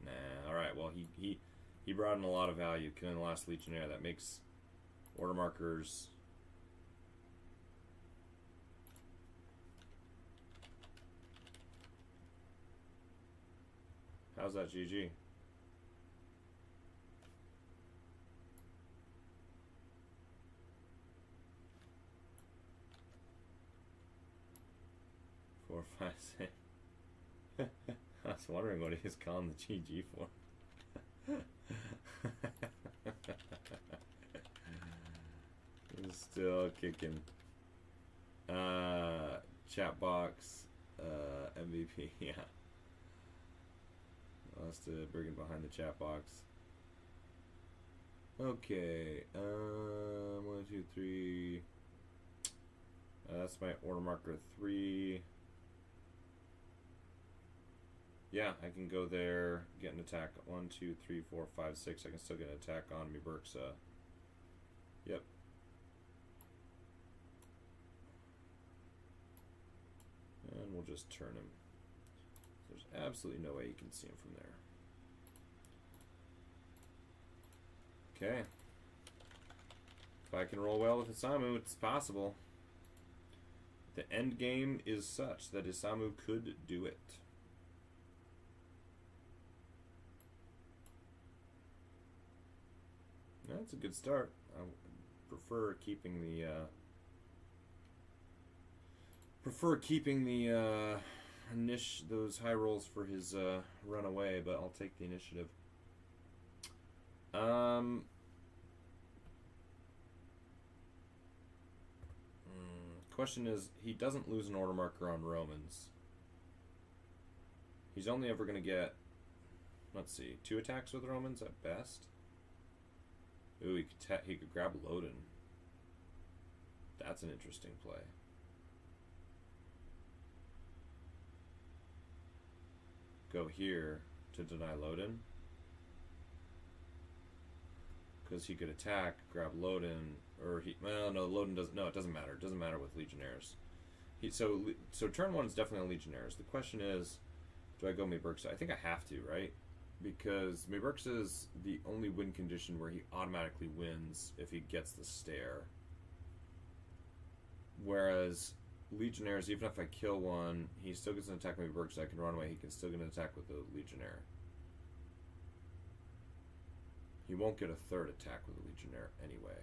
Nah, alright, well, he brought in a lot of value, killing the last Legionnaire. That makes order markers... How's that, GG? Four, 5, 6. I was wondering what he was calling the GG for. He's still kicking. Chat box. MVP. Yeah. I'll have to bring him behind the chat box. Okay. 1, 2, 3. That's my order marker 3. Yeah, I can go there, get an attack. 1, 2, 3, 4, 5, 6. I can still get an attack on Miberxa. Yep. And we'll just turn him. There's absolutely no way you can see him from there. Okay. If I can roll well with Isamu, it's possible. The end game is such that Isamu could do it. That's a good start. I prefer keeping the those high rolls for his runaway, but I'll take the initiative. Question is, he doesn't lose an order marker on Romans. He's only ever going to get, let's see, 2 attacks with Romans at best. Ooh, he could grab Loden. That's an interesting play. Go here to deny Loden. Because he could attack, grab Loden, or he... Well, no, Loden doesn't... No, it doesn't matter. It doesn't matter with Legionnaires. So turn 1 is definitely on Legionnaires. The question is, do I go Mayberxa? I think I have to, right? Because Mayberxa is the only win condition where he automatically wins if he gets the stare. Whereas Legionnaires, even if I kill one, he still gets an attack with Mayberxa. I can run away. He can still get an attack with the Legionnaire. He won't get a 3rd attack with a Legionnaire anyway.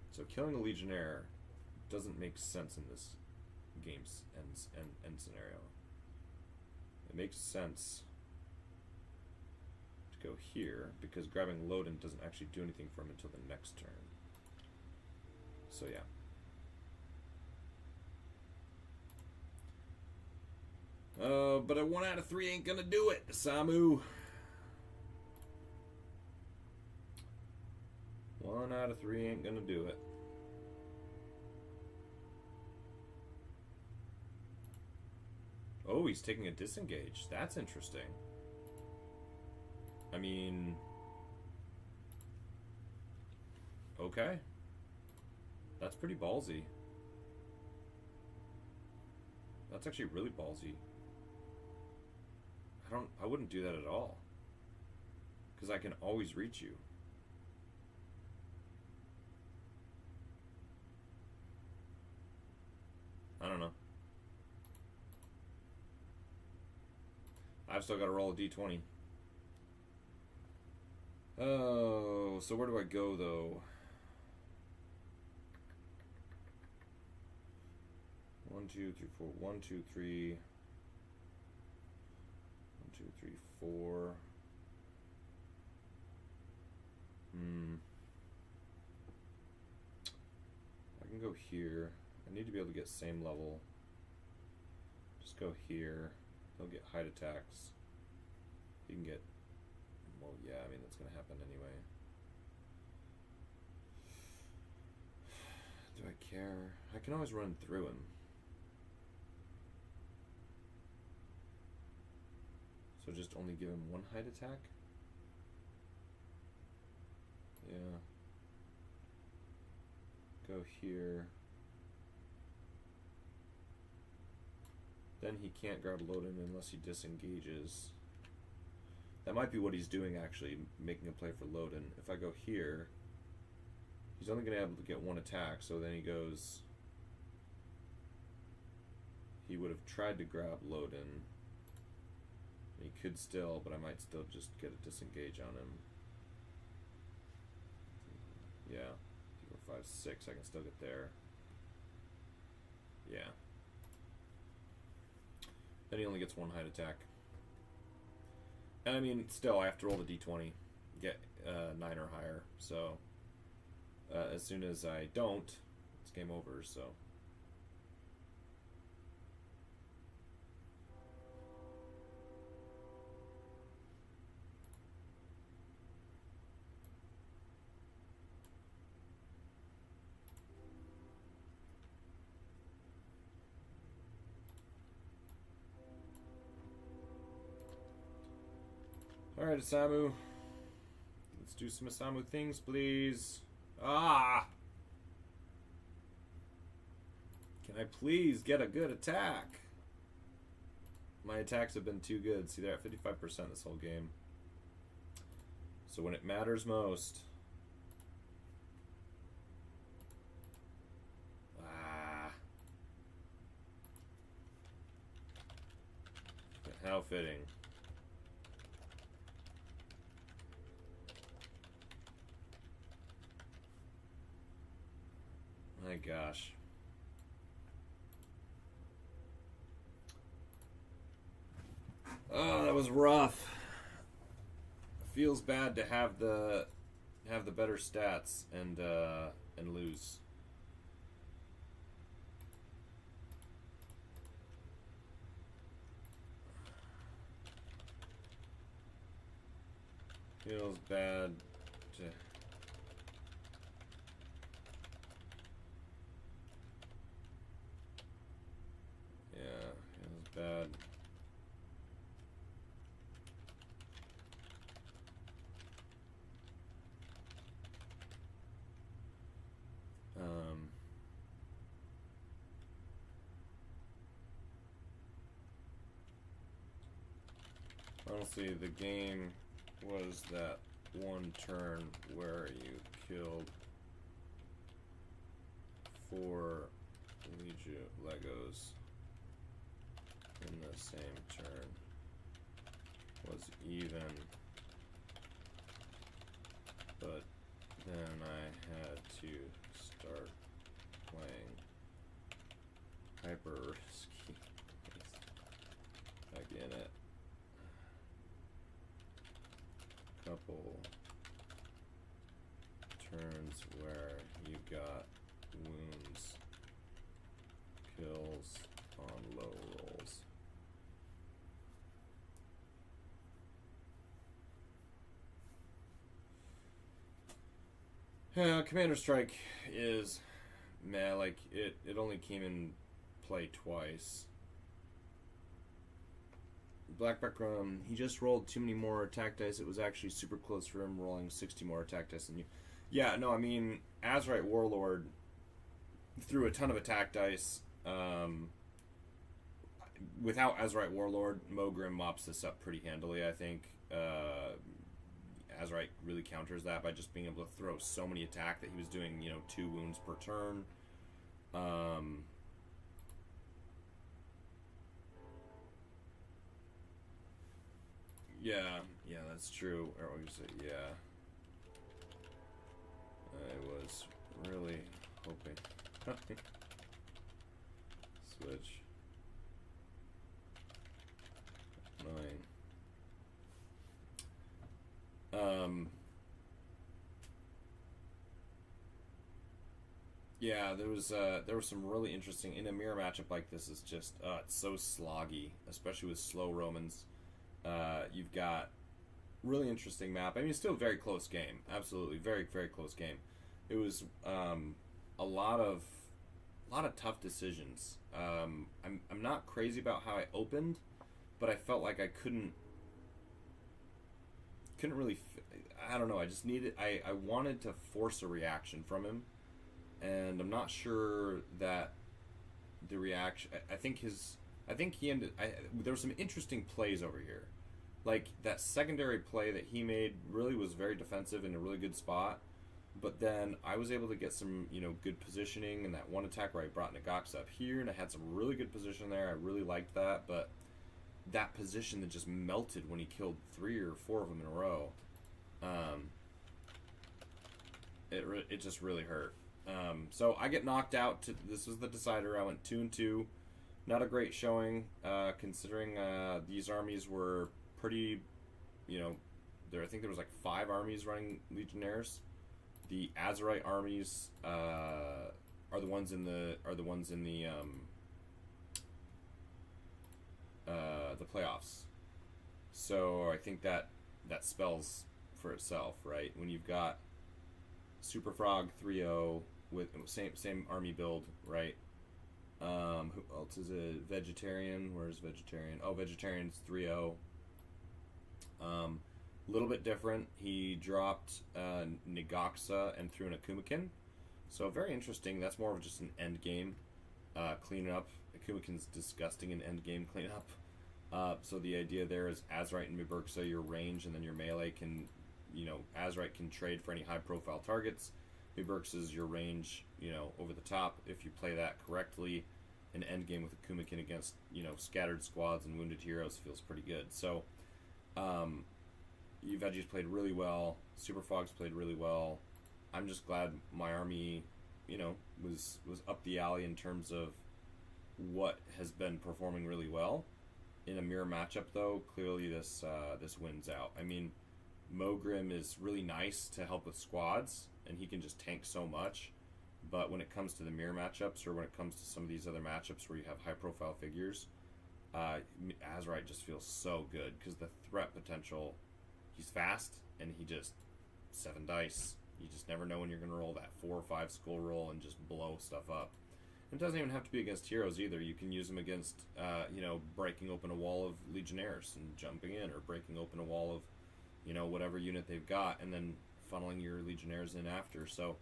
So killing a Legionnaire doesn't make sense in this game's end scenario. It makes sense to go here, because grabbing Loden doesn't actually do anything for him until the next turn. So yeah. But a 1 out of 3 ain't gonna do it, Samu. 1 out of 3 ain't gonna do it. Oh, he's taking a disengage. That's interesting. I mean... Okay. That's pretty ballsy. That's actually really ballsy. I wouldn't do that at all. Because I can always reach you. I don't know. I've still got to roll a d20. Oh, so where do I go, though? 1, 2, 3, 4. 1, 2, 3. 1, 2, 3, 4. I can go here. I need to be able to get same level. Just go here. He'll get height attacks. He can get... Well, yeah, I mean, that's going to happen anyway. Do I care? I can always run through him. So just only give him 1 height attack? Yeah. Go here. Then he can't grab Loden unless he disengages. That might be what he's doing, actually, making a play for Loden. If I go here, he's only going to be able to get 1 attack, so then he goes... He would have tried to grab Loden. He could still, but I might still just get a disengage on him. Yeah. 4, 5, 6, I can still get there. Yeah. Then he only gets 1 height attack. And I mean, still, I have to roll the d20, get 9 or higher. So, as soon as I don't, it's game over, so. Alright, Isamu. Let's do some Isamu things, please. Ah! Can I please get a good attack? My attacks have been too good. See, they're at 55% this whole game. So when it matters most... Ah. How fitting. My gosh. Oh, that was rough. Feels bad to have the better stats and lose. Feels bad to. Yeah, feels bad. Honestly, the game was that one turn where you killed 4 Legos in the same turn was even, but then I had to start playing hyper risky. I get it. Couple turns where you got wounds, kills on low rolls. Commander Strike is, man, like it only came in play twice. Black background, he just rolled too many more attack dice. It was actually super close for him rolling 60 more attack dice than you. Yeah, no, I mean, Azerite Warlord threw a ton of attack dice. Without Azerite Warlord, Mogrim mops this up pretty handily, I think. Azerite really counters that by just being able to throw so many attack that he was doing, 2 wounds per turn. Yeah, that's true. Or what you say? Yeah, I was really hoping. Switch. 9. Yeah, there was some really interesting in a mirror matchup like this. Is just it's so sloggy, especially with slow Romans. You've got really interesting map. I mean, it's still a very close game. Absolutely, very very close game. It was a lot of tough decisions. I'm not crazy about how I opened, but I felt like I couldn't really. I don't know. I just needed. I wanted to force a reaction from him, and I'm not sure that the reaction. I think he ended. There were some interesting plays over here. Like, that secondary play that he made really was very defensive in a really good spot. But then I was able to get some, good positioning, and that one attack where I brought Nagax up here, and I had some really good position there. I really liked that, but that position that just melted when he killed 3 or 4 of them in a row, it just really hurt. So I get knocked out. This was the decider. I went 2-2. Not a great showing, considering these armies were pretty, I think there was like 5 armies running Legionnaires. The Azerite armies are the ones in the playoffs. So I think that spells for itself, right? When you've got Super Frog 3-0 with same army build, right? Who else is a Vegetarian? Where's Vegetarian? Oh, Vegetarian's 3-0. A little bit different. He dropped Nigaxa and threw an Akumakin. So very interesting. That's more of just an end game cleanup. Akumakin's disgusting in end game cleanup. So the idea there is Azerite and Miburksa, your range, and then your melee can, Azerite can trade for any high profile targets. Miburksa's your range, over the top. If you play that correctly, an end game with Akumakin against, scattered squads and wounded heroes feels pretty good. So, Veggies played really well. Super Fogs played really well. I'm just glad my army was up the alley in terms of what has been performing really well. In a mirror matchup, though, clearly this wins out. I mean, Mogrim is really nice to help with squads, and he can just tank so much. But when it comes to the mirror matchups, or when it comes to some of these other matchups where you have high-profile figures, Azerite just feels so good because the threat potential. He's fast, and he just 7 dice. You just never know when you're going to roll that 4 or 5 skull roll and just blow stuff up. It doesn't even have to be against heroes either. You can use them against, breaking open a wall of legionnaires and jumping in, or breaking open a wall of, whatever unit they've got, and then funneling your legionnaires in after. So,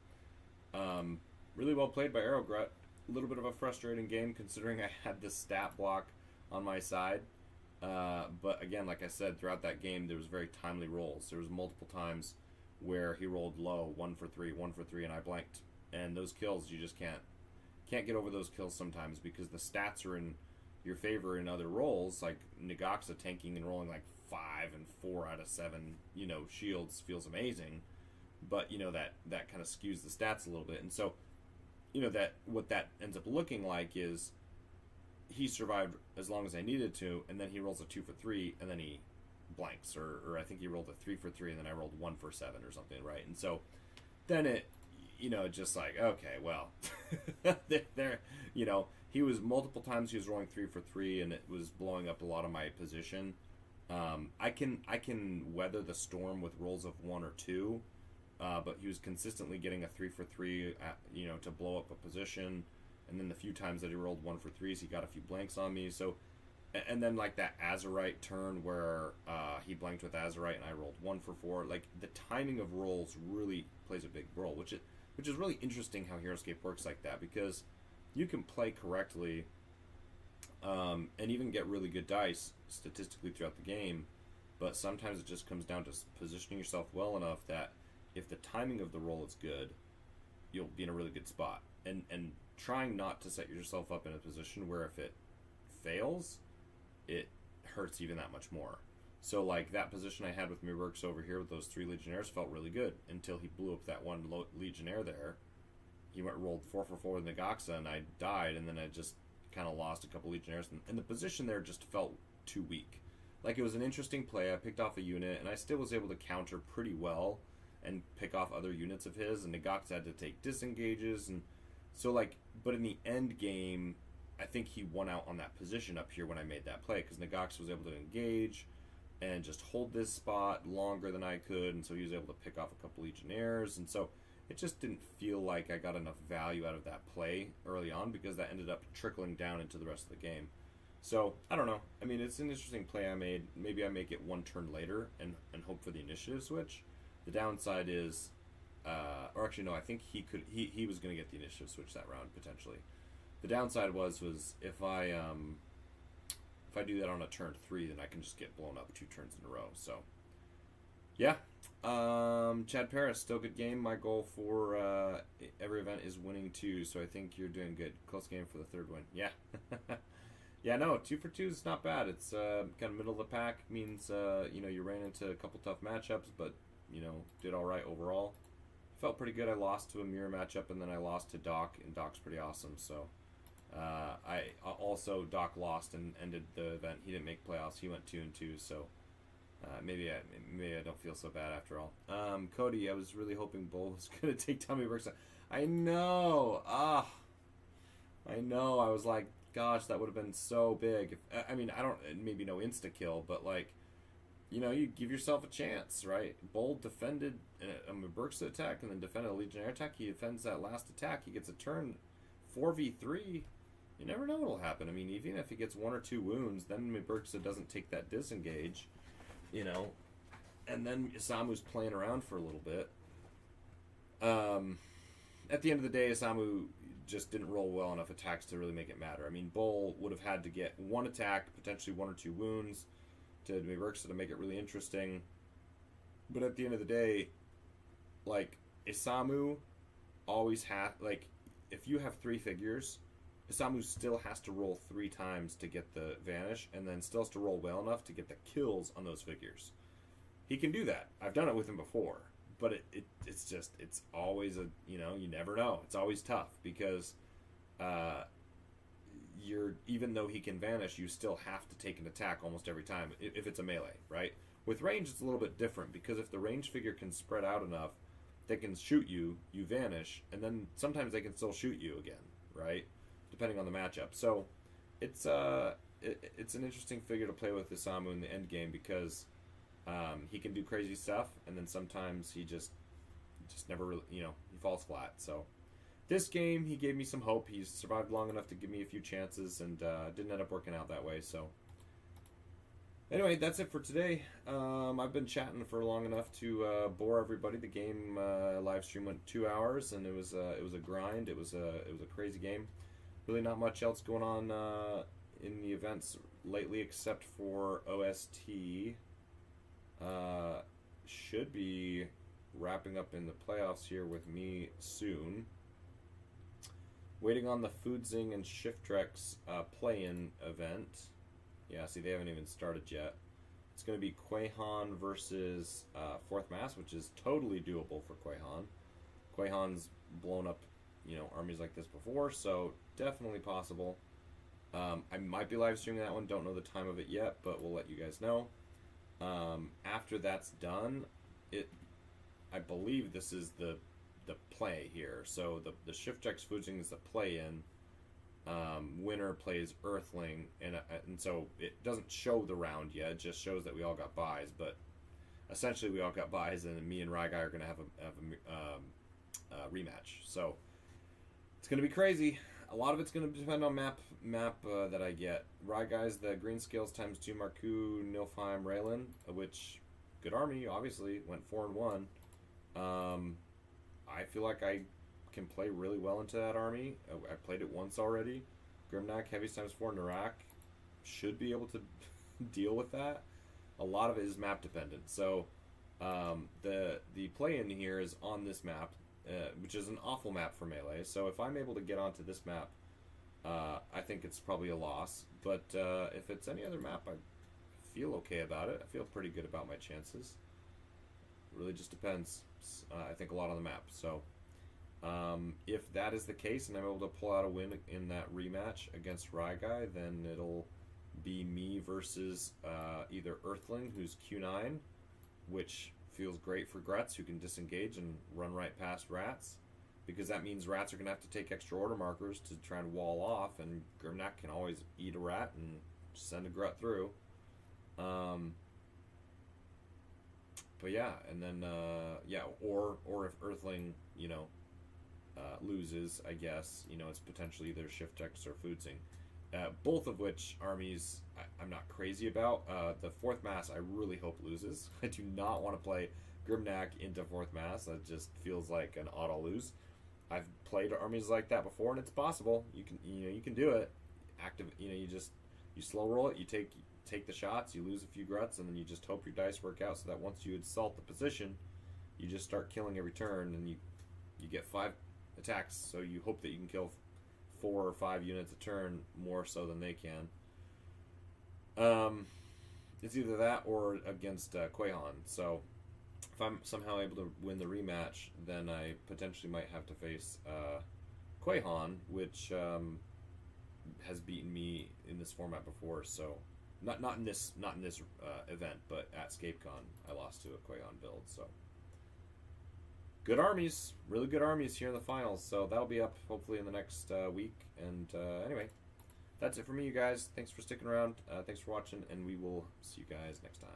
really well played by Grut. A little bit of a frustrating game considering I had this stat block on my side. But again, like I said, throughout that game, there was very timely rolls. There was multiple times where he rolled low, 1 for 3, 1 for 3, and I blanked. And those kills, you just can't get over those kills sometimes because the stats are in your favor in other rolls, like Nagaxa tanking and rolling like 5 and 4 out of 7, shields feels amazing. But, that kind of skews the stats a little bit. And so, that what that ends up looking like is he survived as long as I needed to, and then he rolls a 2 for 3, and then he blanks, or I think he rolled a 3 for 3, and then I rolled 1 for 7 or something, right? And so then it, just like, okay, well, there, he was multiple times he was rolling 3 for 3, and it was blowing up a lot of my position. I can weather the storm with rolls of 1 or 2, but he was consistently getting a 3 for 3, to blow up a position. And then the few times that he rolled 1 for 3s, he got a few blanks on me. So, and then like that Azerite turn where he blanked with Azerite and I rolled 1 for 4. Like the timing of rolls really plays a big role, which is really interesting how Heroescape works like that, because you can play correctly and even get really good dice statistically throughout the game, but sometimes it just comes down to positioning yourself well enough that if the timing of the roll is good, you'll be in a really good spot. And trying not to set yourself up in a position where if it fails, it hurts even that much more. So like that position I had with Mirberks over here with those 3 Legionnaires felt really good until he blew up that one Legionnaire there. He rolled 4 for 4 with Nagaxa, and I died, and then I just kind of lost a couple Legionnaires, and the position there just felt too weak. Like it was an interesting play. I picked off a unit, and I still was able to counter pretty well and pick off other units of his, and Nagaxa had to take disengages, and so like, but in the end game, I think he won out on that position up here when I made that play, because Nagaxa was able to engage and just hold this spot longer than I could, and so he was able to pick off a couple Legionnaires, and so it just didn't feel like I got enough value out of that play early on, because that ended up trickling down into the rest of the game. So, I don't know. I mean, it's an interesting play I made. Maybe I make it one turn later and hope for the initiative switch. The downside is, or actually no, I think he was going to get the initiative switch that round, potentially. The downside was if I do that on a turn 3, then I can just get blown up 2 turns in a row. So, yeah. Chad Paris, still good game. My goal for every event is winning 2, so I think you're doing good. Close game for the 3rd win. Yeah. Yeah, no, 2 for 2 is not bad. It's kind of middle of the pack. Means, you ran into a couple tough matchups, but, did all right overall. Felt pretty good. I lost to a mirror matchup, and then I lost to Doc, and Doc's pretty awesome, so... Doc lost and ended the event. He didn't make playoffs. He went 2-2, so maybe I don't feel so bad after all. Cody, I was really hoping Bull was gonna take Tommy Burks. I know. I know. I was like, gosh, that would have been so big. I mean, I don't. Maybe no insta kill, but like, you give yourself a chance, right? Bull defended a Burks attack and then defended a Legionnaire attack. He defends that last attack. He gets a turn 4v3. You never know what'll happen. I mean, even if he gets 1 or 2 wounds, then Miberksa doesn't take that disengage, and then Isamu's playing around for a little bit. At the end of the day, Isamu just didn't roll well enough attacks to really make it matter. I mean, Bull would have had to get 1 attack, potentially 1 or 2 wounds to Miberksa to make it really interesting. But at the end of the day, like, Isamu always has, like, if you have 3 figures, Isamu still has to roll 3 times to get the vanish, and then still has to roll well enough to get the kills on those figures. He can do that. I've done it with him before, but it's always you never know. It's always tough because even though he can vanish, you still have to take an attack almost every time if it's a melee, right? With range, it's a little bit different because if the range figure can spread out enough, they can shoot you, you vanish, and then sometimes they can still shoot you again, right? Depending on the matchup. So it's it's an interesting figure to play with Isamu in the end game because he can do crazy stuff, and then sometimes he just never really, he falls flat. So this game, he gave me some hope. He's survived long enough to give me a few chances, and didn't end up working out that way. So anyway, that's it for today. I've been chatting for long enough to bore everybody. The game live stream went 2 hours, and it was a grind. It was a crazy game. Really, not much else going on in the events lately except for OST. Should be wrapping up in the playoffs here with me soon. Waiting on the Foodzing and Shiftrex play-in event. Yeah, see, they haven't even started yet. It's going to be Quahan versus Fourth Mass, which is totally doable for Quahan. Quahan's blown up, armies like this before, so definitely possible. I might be live streaming that one. Don't know the time of it yet, but we'll let you guys know. After that's done, I believe this is the play here. So the Shiftrex Foodzing is the play-in. Winner plays Earthling, and so it doesn't show the round yet. It just shows that we all got buys, but essentially we all got buys, and me and Ryguy are going to have a rematch. So it's going to be crazy. A lot of it's going to depend on map that I get. Ryguy's the green scales ×2 Marku, Nilfheim, Raylan, which good army. Obviously went 4-1. I feel like I can play really well into that army. I played it once already. Grimnak, Heavies ×4, Narak should be able to deal with that. A lot of it is map dependent. So the play-in here is on this map, which is an awful map for Melee. So if I'm able to get onto this map, I think it's probably a loss. But if it's any other map, I feel okay about it. I feel pretty good about my chances. It really just depends. I think a lot on the map. So if that is the case and I'm able to pull out a win in that rematch against Ryguy, then it'll be me versus either Earthling, who's Q9, which feels great for Gruts, who can disengage and run right past Rats, because that means Rats are going to have to take extra order markers to try and wall off, and Grimnak can always eat a Rat and send a Grut through. But yeah, and then or if Earthling loses, I guess it's potentially either Shiftrex or Foodzing, both of which armies I'm not crazy about. The Fourth Mass I really hope loses. I do not want to play Grimnak into Fourth Mass. That just feels like an auto lose. I've played armies like that before, and it's possible. You can do it. You slow roll it. You take the shots, you lose a few Gruts, and then you just hope your dice work out so that once you assault the position, you just start killing every turn, and you get 5 attacks, so you hope that you can kill 4 or 5 units a turn more so than they can. It's either that or against Quahan. So if I'm somehow able to win the rematch, then I potentially might have to face Quahan, which has beaten me in this format before. So not in this event, but at ScapeCon I lost to a Quahan build. So good armies, really good armies here in the finals. So that'll be up hopefully in the next week. And anyway, that's it for me, you guys. Thanks for sticking around. Thanks for watching, and we will see you guys next time.